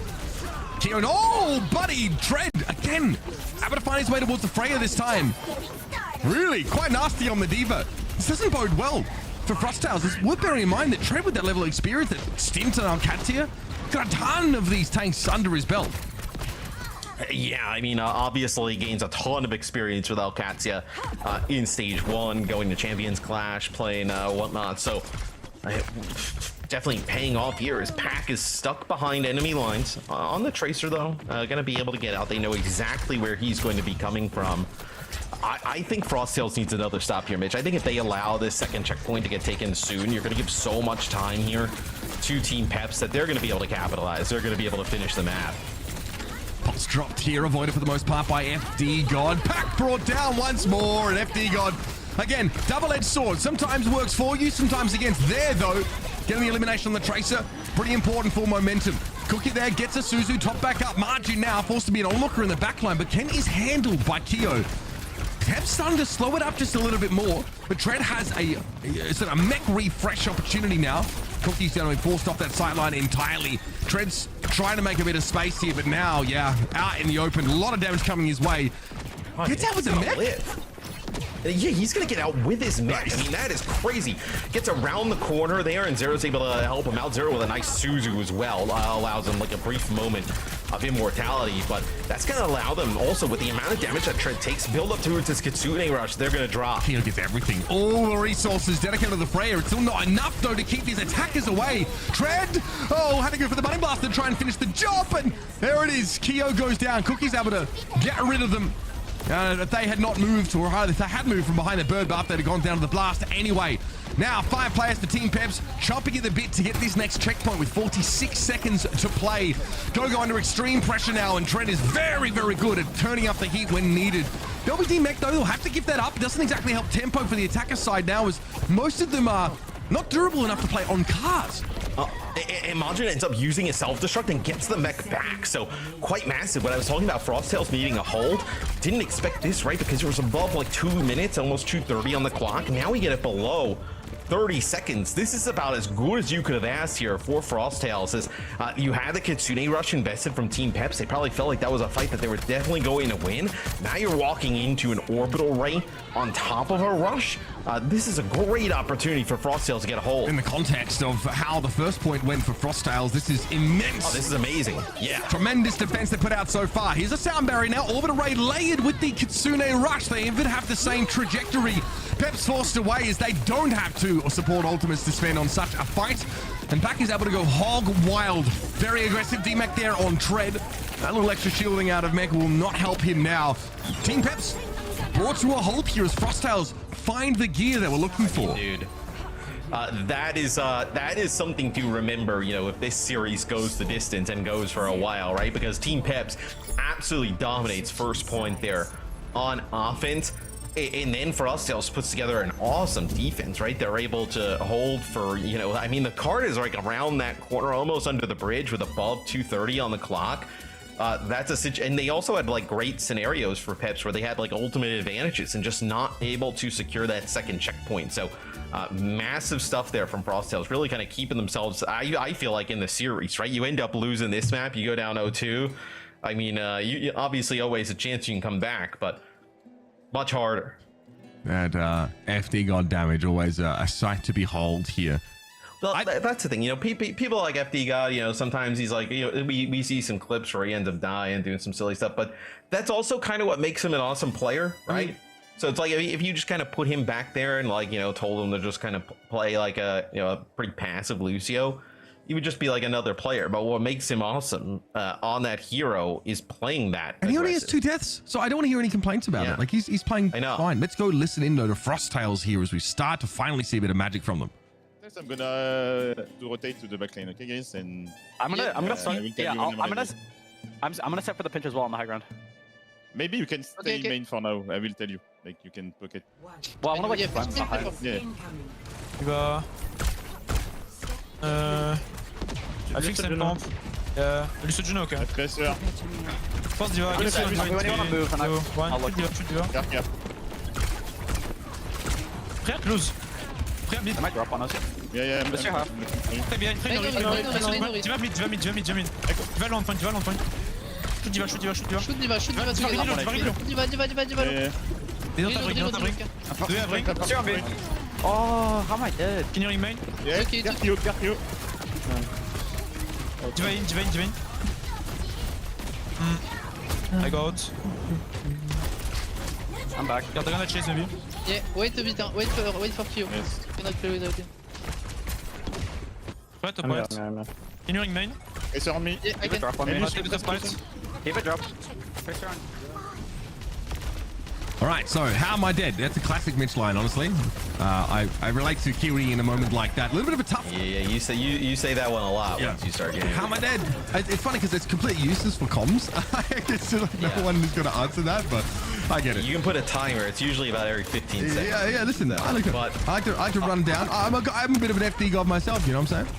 B: Kyo, oh, buddy, Tread again. Able to find his way towards the Freya this time. Really quite nasty on the Diva. This doesn't bode well for Frosttails. It's worth bearing in mind that Tread, with that level of experience that Stint and Alcatia, got a ton of these tanks under his belt.
C: Yeah, I mean, obviously gains a ton of experience with Alcatia in Stage 1, going to Champions Clash, playing whatnot. So definitely paying off here as Pack is stuck behind enemy lines. On the Tracer, though, going to be able to get out. They know exactly where he's going to be coming from. I think Frosttails needs another stop here, Mitch. I think if they allow this second checkpoint to get taken soon, you're going to give so much time here to Team Peps that they're going to be able to capitalize. They're going to be able to finish the map.
B: Pops dropped here, avoided for the most part by FD God. Pack brought down once more, and FD God, again, double-edged sword. Sometimes works for you, sometimes against. There, though, getting the elimination on the Tracer, pretty important for momentum. Cookie there gets a Suzu, top back up. Margin now forced to be an onlooker in the backline, but Ken is handled by Kyo. Peps starting to slow it up just a little bit more, but Tread has a sort of mech refresh opportunity now. Cookie's going to be forced off that sideline entirely. Tread's trying to make a bit of space here, but now, yeah, out in the open. A lot of damage coming his way. Gets out with the mech.
C: Yeah, he's going to get out with his mech. I mean, that is crazy. Gets around the corner there, and Zero's able to help him out. Zero with a nice Suzu as well. Allows him like a brief moment of immortality, but that's going to allow them also, with the amount of damage that Tread takes, build up towards this Kitsune Rush. They're going to drop.
B: Kyo gets everything. All the resources dedicated to the Freya. It's still not enough, though, to keep these attackers away. Tread, had to go for the Bunny Blaster to try and finish the job, and there it is. Kyo goes down. Cookie's able to get rid of them. If they had not moved, or if they had moved from behind the bird buff, they'd have gone down to the blast anyway. Now, 5 players for Team Peps, chomping at the bit to get this next checkpoint with 46 seconds to play. Go under extreme pressure now, and Tread is very, very good at turning up the heat when needed. LBD mech, though, they'll have to give that up. It doesn't exactly help tempo for the attacker side now, as most of them are not durable enough to play on cars.
C: Imagine ends up using a self-destruct and gets the mech back, so quite massive. When I was talking about Frosttails needing a hold, didn't expect this, right? Because it was above like 2 minutes, almost 2:30 on the clock. Now we get it below 30 seconds. This is about as good as you could have asked here for Frosttails. As you had the Kitsune rush invested from Team Peps. They probably felt like that was a fight that they were definitely going to win. Now you're walking into an orbital ray on top of a rush. This is a great opportunity for Frosttails to get a hold.
B: In the context of how the first point went for Frosttails, this is immense.
C: Oh, this is amazing. Yeah.
B: Tremendous defense they put out so far. Here's a sound barrier now. Orbital Ray layered with the Kitsune rush. They even have the same trajectory. Peps forced away as they don't have to support ultimates to spend on such a fight. And Back is able to go hog wild. Very aggressive D-Mac there on Tread. That little extra shielding out of Mech will not help him now. Team Peps brought to a halt here as Frosttails find the gear they were looking for.
C: Dude. That is something to remember, you know, if this series goes the distance and goes for a while, right? Because Team Peps absolutely dominates first point there on offense. And then Frosttails puts together an awesome defense, right? They're able to hold for, you know, I mean, the card is like around that corner, almost under the bridge with above 230 on the clock. That's a situation, and they also had like great scenarios for Peps where they had like ultimate advantages and just not able to secure that second checkpoint. So massive stuff there from Frosttails, really kind of keeping themselves, I feel like, in the series, right? You end up losing this map, you go down 0-2. I mean, you obviously always a chance you can come back, but much harder.
B: That FD God damage, always a sight to behold here.
C: Well, that's the thing, you know, people like FD God, you know, sometimes he's like, you know, we see some clips where he ends up dying, doing some silly stuff, but that's also kind of what makes him an awesome player, right? So it's like, if you just kind of put him back there and, like, you know, told him to just kind of play like a, you know, a pretty passive Lucio, he would just be like another player. But what makes him awesome on that hero is playing that.
B: And he only has 2 deaths, so I don't want to hear any complaints about it. Like, he's playing fine. Let's go listen in though to Frosttails here as we start to finally see a bit of magic from them.
D: I'm gonna rotate to the back lane, okay, guys? And
E: I'm gonna start. Yeah, I'm gonna set for the pinch as well on the high ground.
D: maybe you can stay main for now. I will tell you. Like, you can pocket.
E: Well, I wanna wait for high.
D: Yeah.
F: Il va. I think c'est pomp. Lucio Juno, ok.
D: Pressure.
F: Force Diva.
E: I'll
F: Shoot Diva.
D: Careful.
F: Prêt, close. Prêt, mid.
E: I might drop on us.
D: Yeah.
E: Monsieur half.
F: Très bien, très bien. Diva mid. Diva low on point. Shoot Diva.
G: Shoot Diva.
F: Des dans ta brique. 2 à brique.
E: Oh, how am I dead?
F: Can you ring main?
D: Yeah, careful.
F: Diva in. I got out.
E: I'm back.
F: They're gonna chase maybe.
G: Yeah, wait a bit, wait for Q.
D: Yes.
G: Cannot play without him.
F: Right, top right. Can you ring main?
D: Pressure on me.
G: Yeah, I can.
E: Drop on me.
F: Take the top right.
E: Keep it drop. Pressure on.
B: All right, so how am I dead? That's a classic Mitch line, honestly. I relate to Kiwi in a moment like that. A little bit of a tough.
C: Yeah, you say that one a lot once you start getting.
B: How am I dead? It's funny because it's completely useless for comms. It's like no one is going to answer that, but I get it.
C: You can put a timer. It's usually about every 15 seconds.
B: Yeah. Listen, I like to run down. I'm a bit of an FD god myself. You know what I'm saying?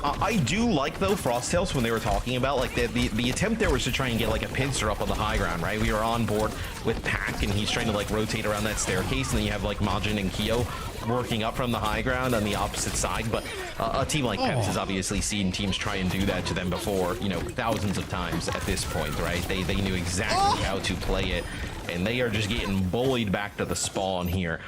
C: I do like, though, Frosttails, when they were talking about, like, the attempt there was to try and get, like, a pincer up on the high ground, right? We were on board with Pac, and he's trying to, like, rotate around that staircase, and then you have, like, Majin and Kyo working up from the high ground on the opposite side. But a team like Peps has obviously seen teams try and do that to them before, you know, thousands of times at this point, right? They knew exactly how to play it, and they are just getting bullied back to the spawn here.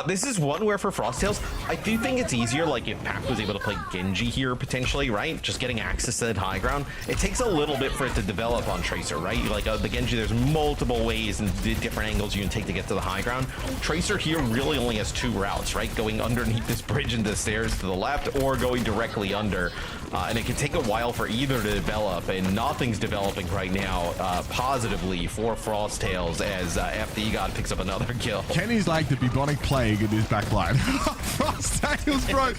C: This is one where for Frosttails, I do think it's easier, like if Pac was able to play Genji here potentially, right? Just getting access to that high ground. It takes a little bit for it to develop on Tracer, right? Like the Genji, there's multiple ways and different angles you can take to get to the high ground. Tracer here really only has 2 routes, right? Going underneath this bridge into the stairs to the left or going directly under. And it can take a while for either to develop, and nothing's developing right now positively for Frosttails as FD God picks up another kill.
B: Kenny's like the bubonic plague in this backline. Frosttails, bro.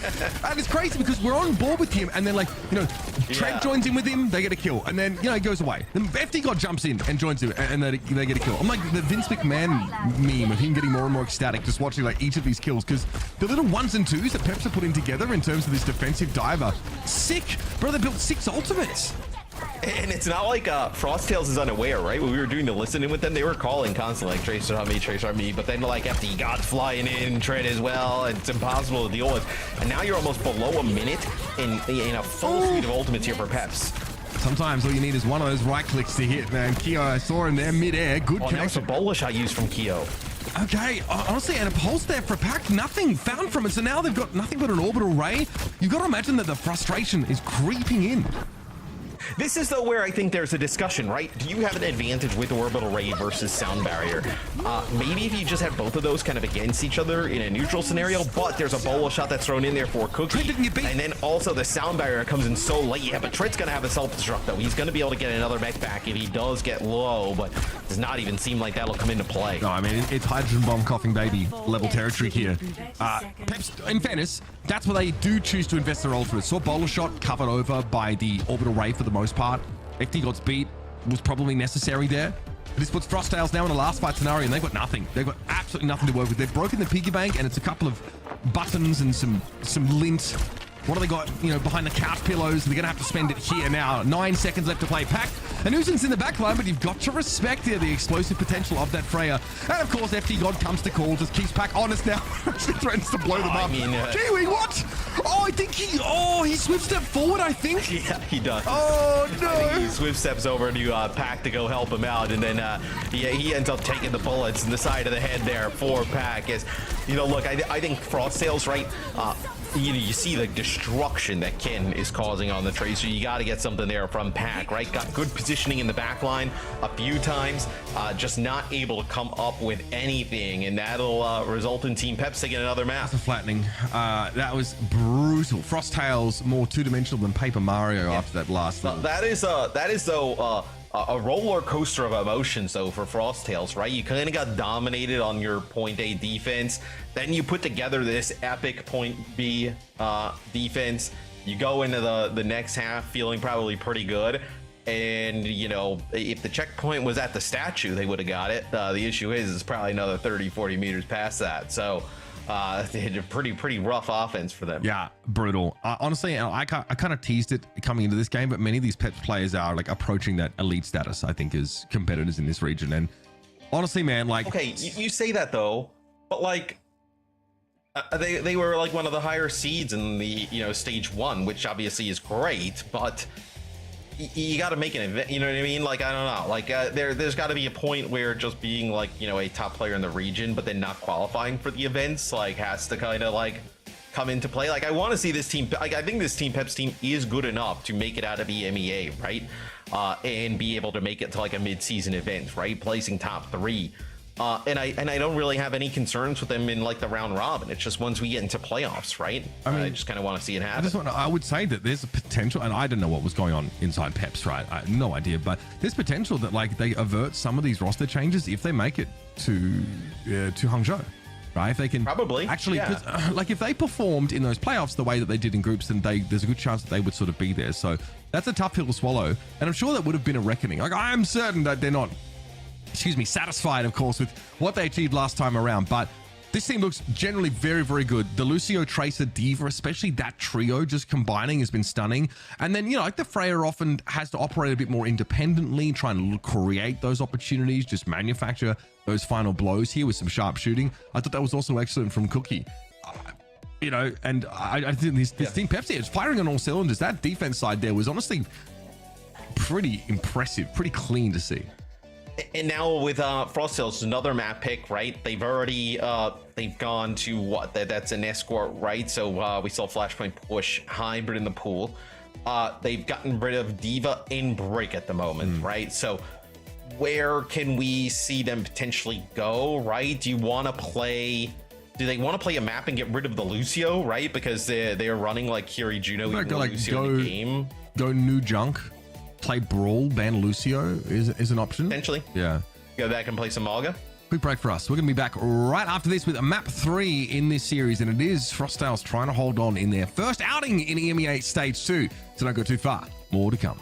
B: And it's crazy because we're on board with him, and then, like, you know, Tread joins in with him, they get a kill, and then, you know, he goes away. Then FD God jumps in and joins him, and they get a kill. I'm like the Vince McMahon meme of him getting more and more ecstatic just watching, like, each of these kills, because the little 1s and 2s that Peps are putting together in terms of this defensive diver, sick. Bro, they built 6 ultimates.
C: And it's not like Frosttails is unaware, right? When we were doing the listening with them, they were calling constantly like Tracer on me, but then like FD God's flying in, Tread as well, it's impossible to deal with. And now you're almost below a minute in a full suite of ultimates here for Peps.
B: Sometimes all you need is one of those right clicks to hit, man. Keo, I saw him there mid-air. Good
C: Now it's a
B: connection.
C: bola shot used from Keo.
B: Okay, honestly, and a pulse there for Pack. Nothing found from it. So now they've got nothing but an orbital ray. You've got to imagine that the frustration is creeping in.
C: This is though where I think there's a discussion, right? Do you have an advantage with orbital ray versus sound barrier? Maybe if you just have both of those kind of against each other in a neutral scenario, but there's a bola shot that's thrown in there for Cookie, and then also the sound barrier comes in so late. Yeah, but Trit's gonna have a self-destruct though. He's gonna be able to get another mech back if he does get low, but does not even seem like that'll come into play.
B: No, I mean, it's hydrogen bomb coughing baby level territory here. Peps, in fairness, that's where they do choose to invest their ultimate. Saw bola shot covered over by the orbital ray for the most part. FD God's beat was probably necessary there. This puts Frosttails now in a last fight scenario, and they've got nothing. They've got absolutely nothing to work with. They've broken the piggy bank, and it's a couple of buttons and some lint. What do they got, behind the couch pillows? They're going to have to spend it here now. 9 seconds left to play. Pack. And Uzin's in the back line, but you've got to respect here the explosive potential of that Freya. And of course, FD God comes to call, just keeps Pack honest now. She threatens to blow them up. Kiwi, what? Oh, I think he swift stepped forward, I think.
C: Yeah, he does.
B: Oh, no.
C: I think he swift steps over to Pack to go help him out, and then he ends up taking the bullets in the side of the head there for Pack. As look, I think Frosttails, right? You see the destruction that Ken is causing on the Tracer. You got to get something there from Pack, right? Got good positioning in the back line a few times, just not able to come up with anything, and that'll result in Team Peps taking another map.
B: That's a flattening. That was brutal. Frosttails more two-dimensional than Paper Mario after that last one.
C: That is though a roller coaster of emotions though for Frosttails, right? You kind of got dominated on your point A defense, then you put together this epic point B defense. You go into the next half feeling probably pretty good, and if the checkpoint was at the statue, they would have got it. The issue is it's probably another 30-40 meters past that, so they had a pretty rough offense for them.
B: Yeah, brutal. Honestly, I kind of teased it coming into this game, but many of these Peps players are like approaching that elite status, I think, as competitors in this region. And honestly, man, like,
C: okay, you say that though, but like they were like one of the higher seeds in the stage 1, which obviously is great, but you got to make an event, you know what I mean? Like, I don't know, like there's got to be a point where just being like a top player in the region but then not qualifying for the events like has to kind of like come into play. Like, I want to see this team, like, I think this team Peps team is good enough to make it out of EMEA, right? And be able to make it to like a mid-season event, right? Placing top 3. And I don't really have any concerns with them in like the round robin. It's just once we get into playoffs, right? I mean, I just kind of want to see it happen.
B: I would say that there's a potential, and I don't know what was going on inside Peps, right? I have no idea, but there's potential that like they avert some of these roster changes if they make it to Hangzhou, right? If they can
C: probably
B: actually,
C: yeah.
B: Like if they performed in those playoffs the way that they did in groups, then there's a good chance that they would sort of be there. So that's a tough pill to swallow, and I'm sure that would have been a reckoning. Like, I am certain that they're not, satisfied, of course, with what they achieved last time around, but this team looks generally very, very good. The Lucio, Tracer, Diva, especially that trio just combining has been stunning. And then, like the Freya often has to operate a bit more independently, trying to create those opportunities, just manufacture those final blows here with some sharp shooting. I thought that was also excellent from Cookie. And I think this team Pepsi is firing on all cylinders. That defense side there was honestly pretty impressive, pretty clean to see.
C: And now with Frosttails, another map pick, right? They've already they've gone to what? That's an escort, right? So we saw Flashpoint push hybrid in the pool. They've gotten rid of Diva in break at the moment, right? So where can we see them potentially go, right? Do they want to play a map and get rid of the Lucio, right? Because they're running like Kiri Juno even Lucio in the game.
B: Go new junk. Play Brawl, ban Lucio is an option.
C: Potentially.
B: Yeah.
C: Go back and play some Malga.
B: Quick break for us. We're going to be back right after this with a map 3 in this series, and it is Frosttails trying to hold on in their first outing in EMEA Stage 2. So don't go too far. More to come.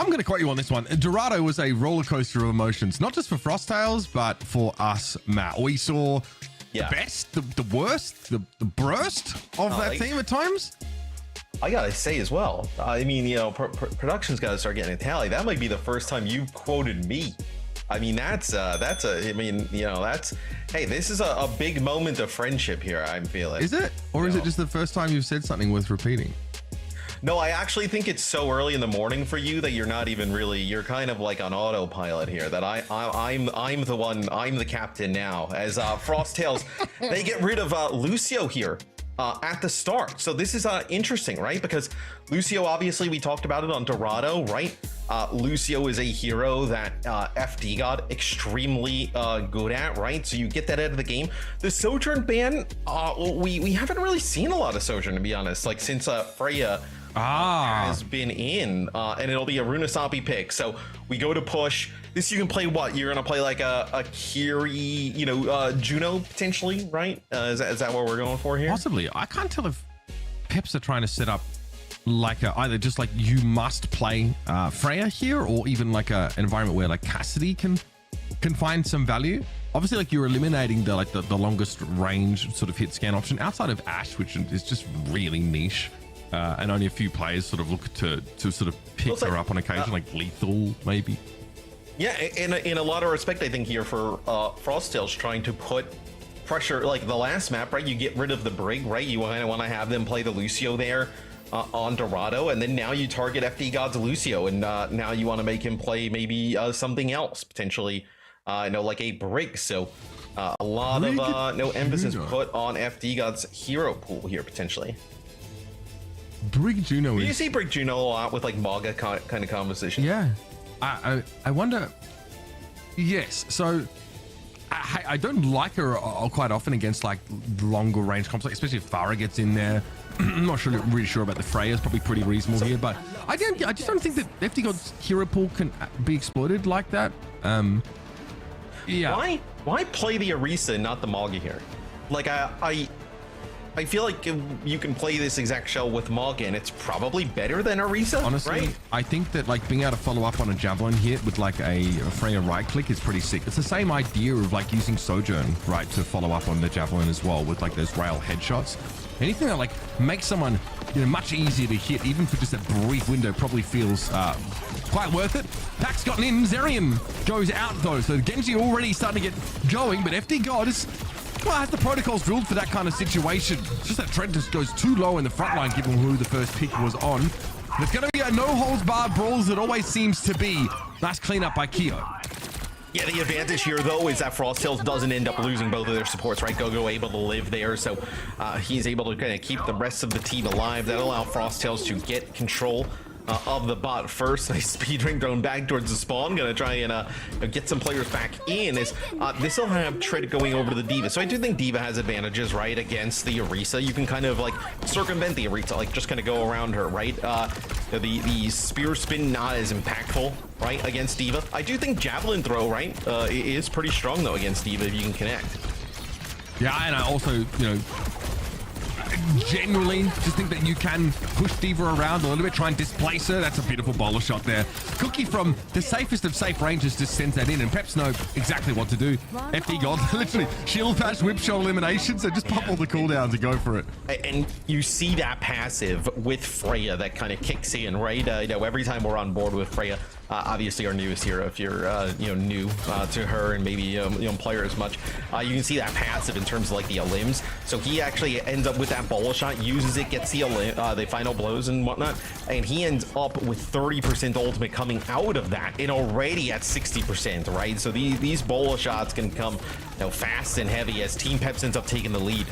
B: I'm going to quote you on this one. Dorado was a roller coaster of emotions, not just for Frosttails, but for us, Matt. We saw the best, the worst, the burst of that team at times.
C: I gotta say as well, I mean, you know, production's got to start getting a tally. That might be the first time you've quoted me. I mean, I mean, you know, hey, this is a big moment of friendship here, I'm feeling.
B: Is it? Or is it just the first time you've said something worth repeating?
C: No, I actually think it's so early in the morning for you that you're not even really, you're kind of like on autopilot here, that I'm the captain now, as Frosttails, they get rid of Lucio here. At the start. So this is interesting, right? Because Lucio, obviously we talked about it on Dorado, right? Lucio is a hero that FD got extremely good at, right? So you get that out of the game. The Sojourn ban, we haven't really seen a lot of Sojourn, to be honest, like since Freya has been in, and it'll be a Runasapi pick. So we go to push. This you can play what? You're gonna play like a Kiri, you know, Juno potentially, right? Is that what we're going for here?
B: Possibly. I can't tell if Peps are trying to set up like either just like you must play Freya here, or even like an environment where like Cassidy can find some value. Obviously, like you're eliminating the longest range sort of hit scan option outside of Ashe, which is just really niche. And only a few players sort of look to sort of pick her up on occasion, like Lethal maybe.
C: Yeah, in a lot of respect, I think here for Frosttails trying to put pressure, like the last map, right? You get rid of the Brig, right? You kind of want to have them play the Lucio there on Dorado, and then now you target FD God's Lucio, and now you want to make him play maybe something else, potentially, you know, like a Brig. So a lot of no emphasis put on FD God's hero pool here, potentially.
B: Brig Juno
C: You see Brig Juno a lot with like Maga kind of conversation.
B: Yeah. I wonder. Yes, so I don't like her quite often against like longer range comps, like especially if Farah gets in there. I'm not really sure about the Freya's probably pretty reasonable here, but I just don't think that FD God's hero pool can be exploited like that. Yeah.
C: Why play the Orisa and not the Maga here? Like I feel like you can play this exact shell with Maga and it's probably better than Orisa.
B: Honestly,
C: right?
B: I think that like being able to follow up on a Javelin hit with like a Freya right click is pretty sick. It's the same idea of like using Sojourn, right, to follow up on the Javelin as well with like those rail headshots. Anything that like makes someone, you know, much easier to hit, even for just a brief window, probably feels quite worth it. Pack's gotten in. Zerion goes out though, so Genji already starting to get going, but FD God is, well, has the protocols drilled for that kind of situation. It's just that Trent just goes too low in the front line given who the first pick was on. There's going to be a no-holds-barred brawl as it always seems to be. Nice cleanup by Keo.
C: Yeah, the advantage here, though, is that Frosttails doesn't end up losing both of their supports, right? Gogo able to live there, so he's able to kind of keep the rest of the team alive. That'll allow Frosttails to get control of the bot first. Nice speed ring thrown back towards the spawn. Gonna try and get some players back in. As this will have Trid going over to the D.Va. So I do think D.Va has advantages, right, against the Orisa. You can kind of like circumvent the Orisa, like just kind of go around her, right? The spear spin not as impactful, right, against D.Va. I do think javelin throw, right, is pretty strong though against D.Va if you can connect.
B: Yeah, and I also, you know, generally just think that you can push D.Va around a little bit, try and displace her. That's a beautiful bowler shot there. Cookie from the safest of safe ranges just sends that in, and Peps know exactly what to do. FD God, literally shield patch, whip shot elimination, so just pop all the cooldowns and go for it.
C: And you see that passive with Freya that kind of kicks in, right? You know, every time we're on board with Freya, obviously our newest hero, if you're you know, new to her and maybe you don't play her as much, you can see that passive in terms of like the limbs. So he actually ends up with that bowler shot, uses it, gets the final blows and whatnot, and he ends up with 30% ultimate coming out of that, and already at 60%, right? So these bowler shots can come, you know, fast and heavy as Team Peps ends up taking the lead.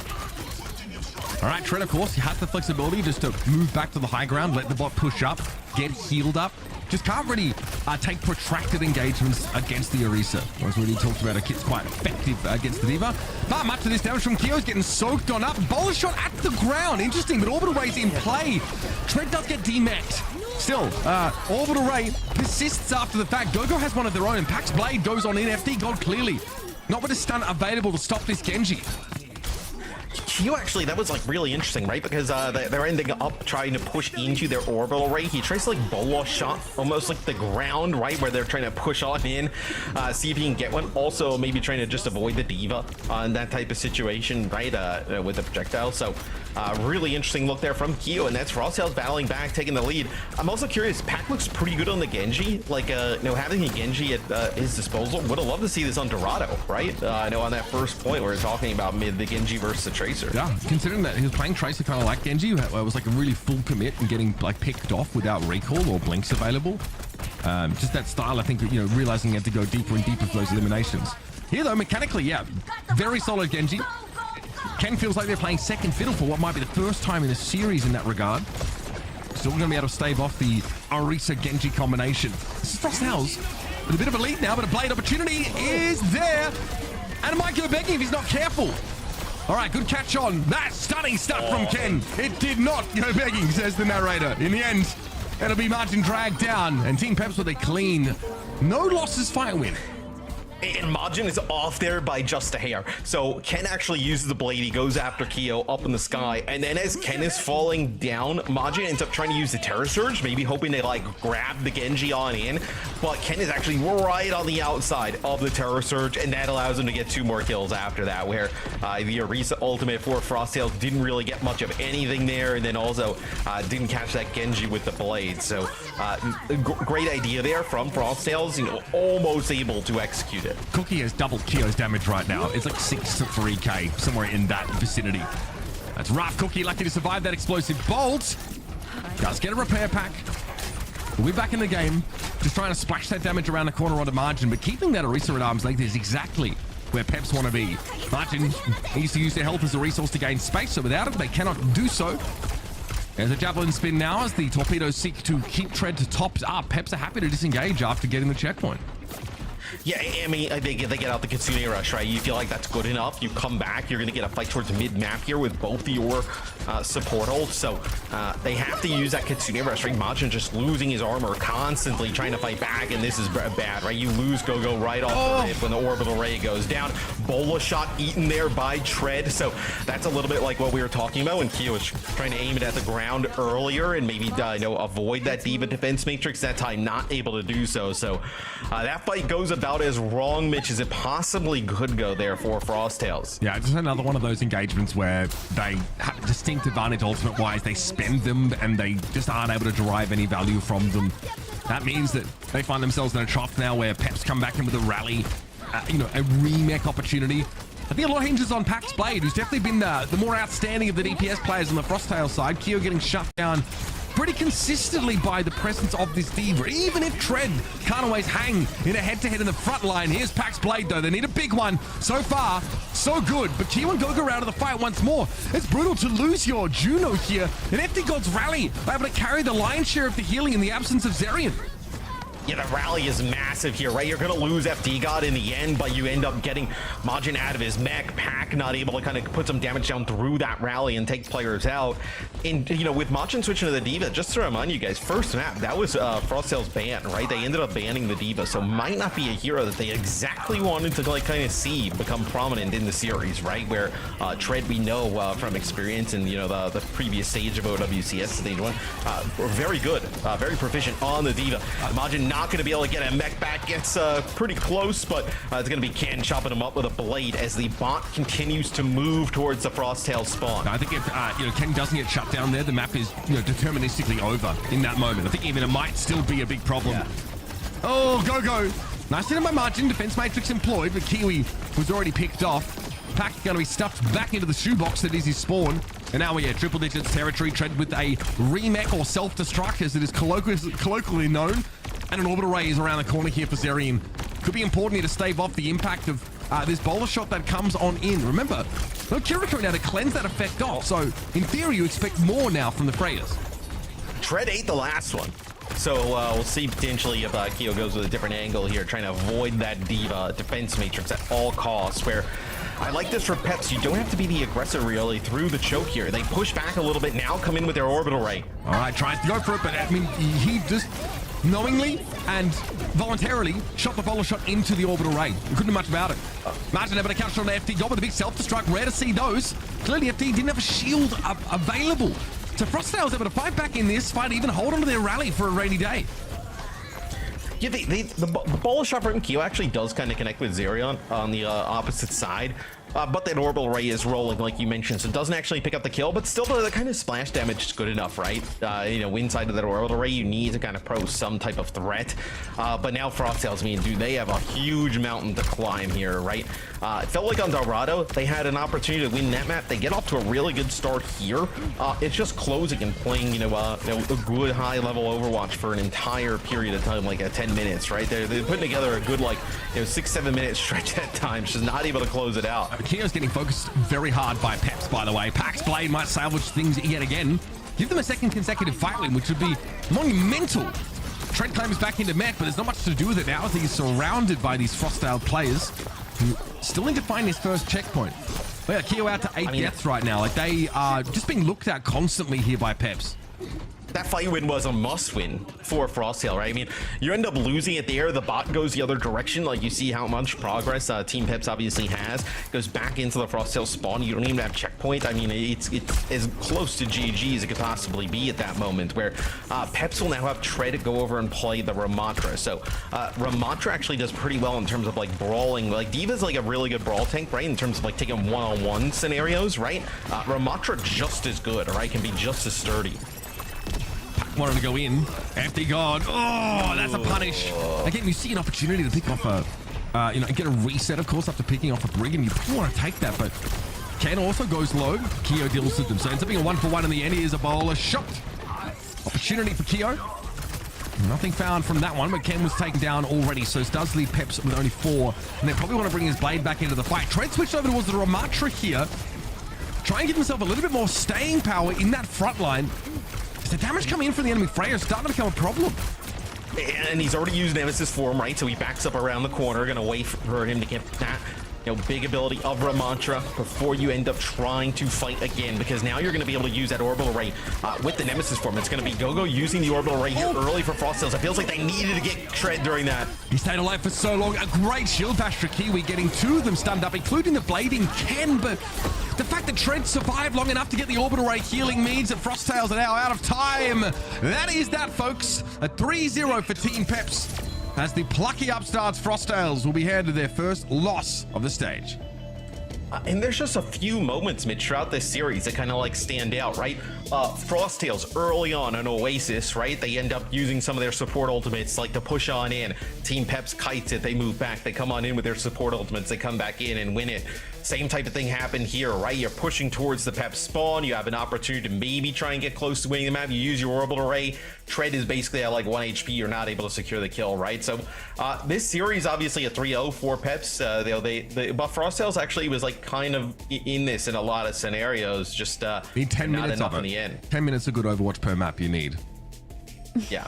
B: All right, Trent, of course, he has the flexibility just to move back to the high ground, let the bot push up, get healed up. Just can't really take protracted engagements against the Orisa. As we already talked about, her kit's quite effective against the D.Va. Not much of this damage from Keo's getting soaked on up. Bowler shot at the ground. Interesting, but Orbital Ray's in play. Trent does get demacked. Still, Orbital Ray persists after the fact. Gogo has one of their own. Pax Blade goes on in. FD God clearly not with a stun available to stop this Genji.
C: Q actually, that was like really interesting, right? Because they're ending up trying to push into their orbital ray. He tries to like bolo shot almost like the ground, right? Where they're trying to push on in, see if he can get one. Also, maybe trying to just avoid the diva in that type of situation, right? With the projectile. So really interesting look there from Q, and that's Frosttails battling back, taking the lead. I'm also curious, Pac looks pretty good on the Genji. Like, you know, having a Genji at his disposal. Would have loved to see this on Dorado, right? I know on that first point where we're talking about the Genji versus the Tracer.
B: Yeah, considering that he was playing Tracer kind of like Genji, it was like a really full commit and getting like picked off without recall or blinks available. Just that style, I think, you know, realizing you have to go deeper and deeper for those eliminations. Here though, mechanically, yeah, very solid Genji. Ken feels like they're playing second fiddle for what might be the first time in the series in that regard. Still going to be able to stave off the Orisa Genji combination. This is Frosttails with a bit of a lead now, but a blade opportunity is there. And it might go begging if he's not careful. All right, good catch on. That's stunning stuff from Ken. It did not go begging, says the narrator. In the end, it'll be Martin dragged down. And Team Peps with a clean, no losses fight win.
C: And Majin is off there by just a hair. So Ken actually uses the blade. He goes after Kyo up in the sky. And then as Ken is falling down, Majin ends up trying to use the Terror Surge, maybe hoping to like grab the Genji on in. But Ken is actually right on the outside of the Terror Surge, and that allows him to get 2 more kills after that, where the Orisa ultimate for Frosttails didn't really get much of anything there, and then also didn't catch that Genji with the blade. So great idea there from Frosttails, you know, almost able to execute it.
B: Cookie has doubled Kyo's damage right now. It's like 6 to 3k, somewhere in that vicinity. That's rough. Cookie lucky to survive that explosive bolt. Does get a repair pack. We'll be back in the game, just trying to splash that damage around the corner onto Margin, but keeping that Orisa at arm's length is exactly where Peps want to be. Margin needs to use their health as a resource to gain space, so without it, they cannot do so. There's a javelin spin now as the torpedoes seek to keep Tread to tops up. Peps are happy to disengage after getting the checkpoint.
C: Yeah, I mean, they get out the Kitsune Rush, right? You feel like that's good enough. You come back, you're going to get a fight towards mid-map here with both your support holds. So they have to use that Kitsune Rush, right? Majin just losing his armor, constantly trying to fight back, and this is bad, right? You lose Go-Go right off the rip when the orbital ray goes down. Bola shot eaten there by Tread. So that's a little bit like what we were talking about when Kyo was trying to aim it at the ground earlier and maybe, you know, avoid that Diva defense matrix. That time not able to do so. So that fight goes about as wrong, Mitch, as it possibly could go there for Frosttails.
B: Yeah, just another one of those engagements where they have a distinct advantage ultimate-wise. They spend them and they just aren't able to derive any value from them. That means that they find themselves in a trough now where Peps come back in with a rally, you know, a remake opportunity. I think a lot hinges on Pac's Blade, who's definitely been the more outstanding of the DPS players on the Frosttail side. Kyo getting shut down pretty consistently by the presence of this Diva. Even if Tread can't always hang in a head-to-head in the front line. Here's Pac's Blade, though. They need a big one. So far, so good. But Kyo and Gogo are out of the fight once more. It's brutal to lose your Juno here. And FD God's rally able to carry the lion's share of the healing in the absence of Zerion.
C: Yeah, the rally is massive here, right? You're going to lose FD God in the end, but you end up getting Majin out of his mech. Pac not able to kind of put some damage down through that rally and take players out. And, you know, with Majin switching to the Diva, just to remind you guys, first map, that was Frosttails' ban, right? They ended up banning the Diva, so might not be a hero that they exactly wanted to, like, kind of see become prominent in the series, right? Where Tread, we know from experience in, you know, the previous stage of OWCS Stage 1, very good, very proficient on the Diva. Majin not going to be able to get a mech back. It's pretty close, but it's going to be Ken chopping him up with a blade as the bot continues to move towards the Frosttail spawn.
B: I think if you know, Ken doesn't get shut down there, the map is, you know, deterministically over in that moment. I think even it might still be a big problem. Yeah. Oh, Go-Go. Nice hit by Margin. Defense matrix employed, but Kiwi was already picked off. Pac going to be stuffed back into the shoebox that is his spawn. And now we're triple digits territory. Tread with a remech or self-destruct, as it is colloquially known. And an orbital ray is around the corner here for Zerion. Could be important here to stave off the impact of this bowler shot that comes on in. Remember, no Kiriko now to cleanse that effect off. So, in theory, you expect more now from the Freyas.
C: Tread ate the last one. So we'll see potentially if Kyo goes with a different angle here, trying to avoid that Diva defense matrix at all costs, where I like this for Peps. You don't have to be the aggressor really through the choke here. They push back a little bit now, come in with their orbital ray.
B: All right, tries to go for it, but I mean, he just knowingly and voluntarily shot the bowler shot into the orbital ray. We couldn't do much about it. Martin able to catch on the FD God with a big self-destruct. Rare to see those. Clearly FD didn't have a shield available. So Frostale was able to fight back in this fight, even hold on to their rally for a rainy day.
C: Yeah, the bowler shot from Kyo actually does kind of connect with Zerion on the opposite side. But that orbital ray is rolling, like you mentioned, so it doesn't actually pick up the kill, but still the kind of splash damage is good enough, right? You know, inside of that orbital ray, you need to kind of pose some type of threat. But now Frost tells me, dude, they have a huge mountain to climb here, right? It felt like on Dorado, they had an opportunity to win that map. They get off to a really good start here. It's just closing and playing, you know, a good high-level Overwatch for an entire period of time, like 10 minutes, right? They're putting together a good, like, you know, 6-7 minute stretch at times, just not able to close it out.
B: Kio's getting focused very hard by Peps, by the way. Pax Blade might salvage things yet again. Give them a second consecutive fight win, which would be monumental. Tread climbs back into mech, but there's not much to do with it now as he's surrounded by these Frostale players who still need to find his first checkpoint. But yeah, Kio out to 8 deaths right now. Like, they are just being looked at constantly here by Peps.
C: That fight win was a must win for Frostale, right? I mean, you end up losing it there. The bot goes the other direction. Like, you see how much progress Team Peps obviously has. Goes back into the Frostale spawn. You don't even have checkpoint. I mean, it's as close to GG as it could possibly be at that moment, where Peps will now have Tread go over and play the Ramatra. So Ramatra actually does pretty well in terms of like brawling. Like, D.Va's like a really good brawl tank, right? In terms of like taking one-on-one scenarios, right? Ramatra just as good, right? Can be just as sturdy.
B: Wanted to go in. FD God. Oh, that's a punish. Again, you see an opportunity to pick off a, you know, get a reset, of course, after picking off a Brig, and you want to take that, but Ken also goes low. Kyo deals with them. So it's being a 1-for-1 in the end. Here's a bowler shot. Opportunity for Kyo. Nothing found from that one, but Ken was taken down already, so it does leave Peps with only 4, and they probably want to bring his blade back into the fight. Tread switched over towards the Ramatra here. Try and give himself a little bit more staying power in that front line. The damage coming in from the enemy Freya is starting to become a problem.
C: And he's already used Nemesis form, right? So he backs up around the corner, gonna wait for him to get that, you know, big ability of Ramatra before you end up trying to fight again, because now you're gonna be able to use that orbital ray with the Nemesis form. It's gonna be Gogo using the orbital ray here early for Frostales. It feels like they needed to get Tread during that.
B: He stayed alive for so long. A great shield bash for Kiwi, getting 2 of them stunned up, including the blading Ken, but the fact that Tread survived long enough to get the orbital ray healing means that Frostales are now out of time. That is that, folks. A 3-0 for Team Peps, as the plucky upstarts Frostales will be handed their first loss of the stage.
C: And there's just a few moments, Mitch, throughout this series that kind of like stand out, right? Frostales early on Oasis, right? They end up using some of their support ultimates like to push on in. Team Peps kites it, they move back, they come on in with their support ultimates, they come back in and win it. Same type of thing happened here, right? You're pushing towards the Peps spawn, you have an opportunity to maybe try and get close to winning the map, you use your orbital ray. Tread is basically at like 1 HP, you're not able to secure the kill, right? So this series obviously a 3-0 for Peps. But Frostales actually was like kind of in this in a lot of scenarios, just
B: need 10
C: not
B: minutes
C: enough
B: of it.
C: in the end.
B: 10 minutes of good Overwatch per map you need.
C: Yeah.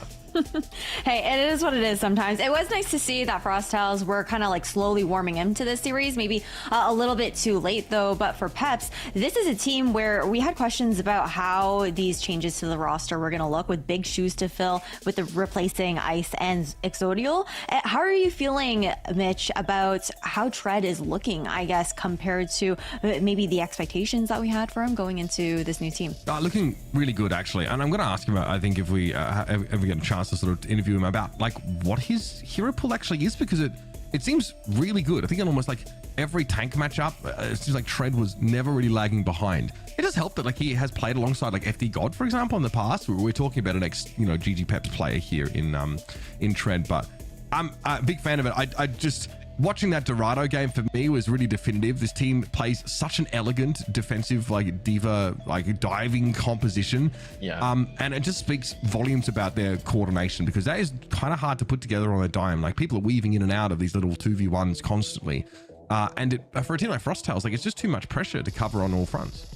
A: Hey, it is what it is sometimes. It was nice to see that Frostales were kind of like slowly warming into this series, maybe a little bit too late though, but for Peps, this is a team where we had questions about how these changes to the roster were going to look, with big shoes to fill with the replacing Ice and Exodial. How are you feeling, Mitch, about how Tread is looking, I guess, compared to maybe the expectations that we had for him going into this new team?
B: Looking really good, actually. And I'm going to ask him about, I think, if we ever get a chance to sort of interview him about like what his hero pool actually is, because it seems really good. I think in almost like every tank matchup, it seems like Tread was never really lagging behind. It does help that like he has played alongside like FD God, for example, in the past. We're talking about an ex, you know, GG Peps player here in Tread, but I'm a big fan of it. I just watching that Dorado game for me was really definitive. This team plays such an elegant defensive, like D.Va, like diving composition.
C: Yeah.
B: And it just speaks volumes about their coordination, because that is kind of hard to put together on a dime. Like, people are weaving in and out of these little 2v1s constantly. And for a team like Frostales, like, it's just too much pressure to cover on all fronts.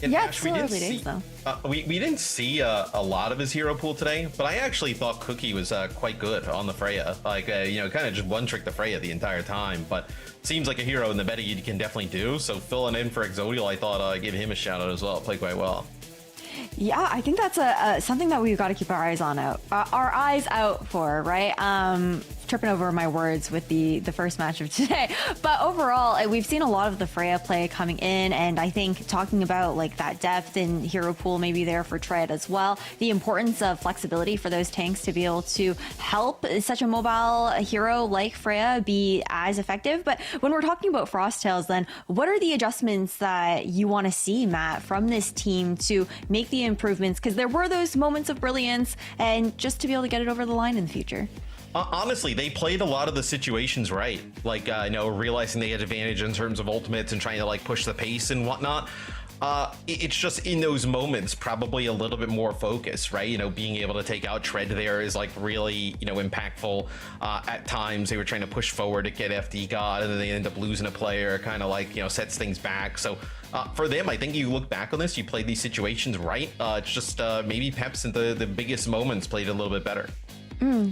A: Yeah, it's still early days though.
C: We didn't see a lot of his hero pool today, but I actually thought Cookie was quite good on the Freya. Like, you know, kind of just one-trick the Freya the entire time, but seems like a hero in the meta you can definitely do. So filling in for Exodial, I thought I'd give him a shout out as well. Played quite well.
A: Yeah, I think that's a something that we've got to keep our eyes out for, right? Tripping over my words with the first match of today. But overall, we've seen a lot of the Freya play coming in, and I think talking about like that depth in hero pool maybe there for Tread as well, the importance of flexibility for those tanks to be able to help such a mobile hero like Freya be as effective. But when we're talking about Frosttails, then what are the adjustments that you want to see, Matt, from this team to make the improvements? Because there were those moments of brilliance, and just to be able to get it over the line in the future.
C: Honestly, they played a lot of the situations right. Like, realizing they had advantage in terms of ultimates and trying to like push the pace and whatnot. It's just in those moments, probably a little bit more focus, right? Being able to take out Tread there is like really, impactful. At times they were trying to push forward to get FD God, and then they end up losing a player, kind of like, sets things back. So for them, I think you look back on this, you played these situations right. It's just maybe Peps in the biggest moments played a little bit better.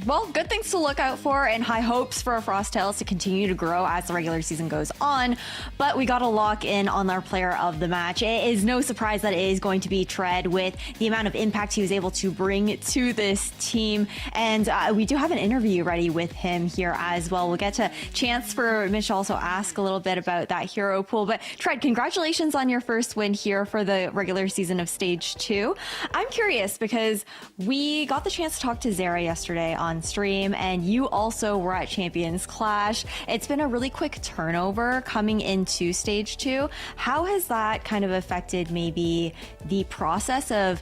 A: Well, good things to look out for, and high hopes for Frosttails to continue to grow as the regular season goes on. But we got to lock in on our player of the match. It is no surprise that it is going to be Tread, with the amount of impact he was able to bring to this team. And we do have an interview ready with him here as well. We'll get a chance for Mitch to also ask a little bit about that hero pool. But Tread, congratulations on your first win here for the regular season of Stage 2. I'm curious because we got the chance to talk to Zara yesterday on stream, and you also were at Champions Clash. It's been a really quick turnover coming into Stage 2. How has that kind of affected maybe the process of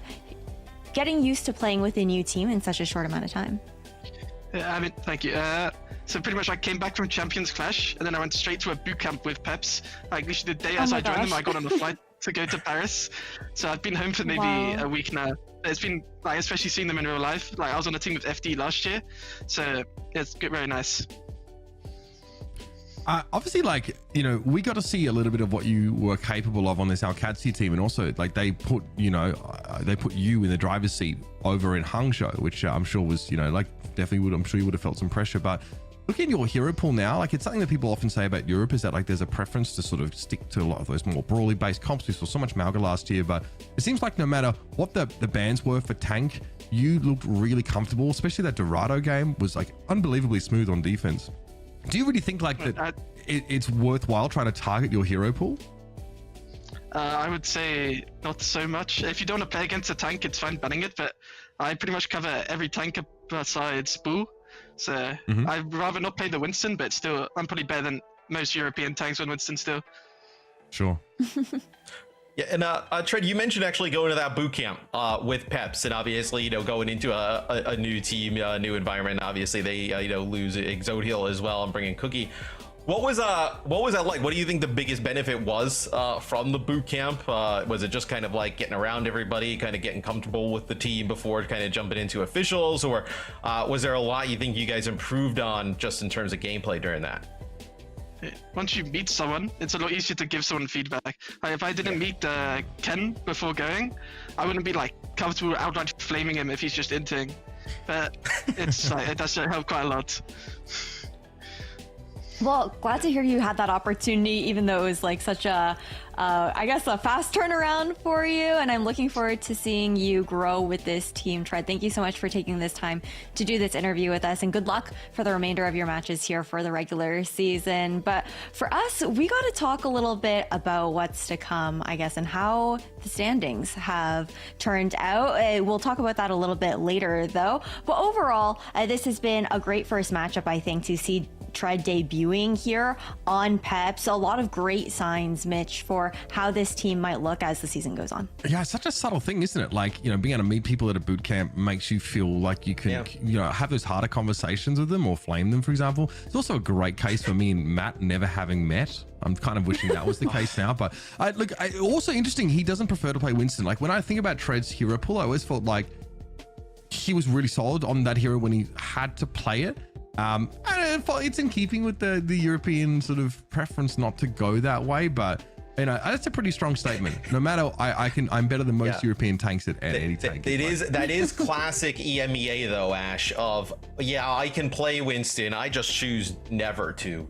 A: getting used to playing with a new team in such a short amount of time?
H: Thank you. So pretty much I came back from Champions Clash, and then I went straight to a boot camp with Peps. Like literally the day as I joined them, I got on a flight to go to Paris. So I've been home for maybe a week now. It's been like, especially seeing them in real life. Like I was on a team with FD last year, so it's good, very nice.
B: Obviously, like, we got to see a little bit of what you were capable of on this Alcadsi team, and also like they put you in the driver's seat over in Hangzhou, which I'm sure was definitely I'm sure you would have felt some pressure. But looking at your hero pool now, like it's something that people often say about Europe is that like there's a preference to sort of stick to a lot of those more brawly based comps. We saw so much Malga last year, but it seems like no matter what the bans were for tank, you looked really comfortable, especially that Dorado game was like unbelievably smooth on defense. Do you really think like that it's worthwhile trying to target your hero pool?
H: I would say not so much. If you don't want to play against a tank, it's fine banning it, but I pretty much cover every tank besides Boo. So I'd rather not play the Winston, but still, I'm probably better than most European tanks on Winston still.
B: Sure.
C: Yeah, and Tread, you mentioned actually going to that boot camp with Peps, and obviously, going into a new team, new environment. Obviously, they lose Exodial as well and bring in Cookie. What was that like? What do you think the biggest benefit was from the boot camp? Was it just kind of like getting around everybody, kind of getting comfortable with the team before kind of jumping into officials, or was there a lot you think you guys improved on just in terms of gameplay during that?
H: Once you meet someone, it's a lot easier to give someone feedback. Like, if I didn't meet Ken before going, I wouldn't be like comfortable outright flaming him if he's just inting. But it's like, it does help quite a lot.
A: Well, glad to hear you had that opportunity, even though it was like such a fast turnaround for you. And I'm looking forward to seeing you grow with this team, Tread. Thank you so much for taking this time to do this interview with us, and good luck for the remainder of your matches here for the regular season. But for us, we got to talk a little bit about what's to come, I guess, and how the standings have turned out. We'll talk about that a little bit later, though. But overall, this has been a great first matchup, I think, to see Tread debuting here on Peps. A lot of great signs, Mitch, for how this team might look as the season goes on.
B: Yeah, it's such a subtle thing, isn't it? Like, being able to meet people at a boot camp makes you feel like you can, have those harder conversations with them or flame them, for example. It's also a great case for me and Matt never having met. I'm kind of wishing that was the case now, but also interesting, he doesn't prefer to play Winston. Like, when I think about Tread's hero pool, I always felt like he was really solid on that hero when he had to play it. And it's in keeping with the European sort of preference not to go that way, but that's a pretty strong statement. No matter, I'm better than most European tanks at any tank.
C: That is classic EMEA though, Ash. I can play Winston. I just choose never to.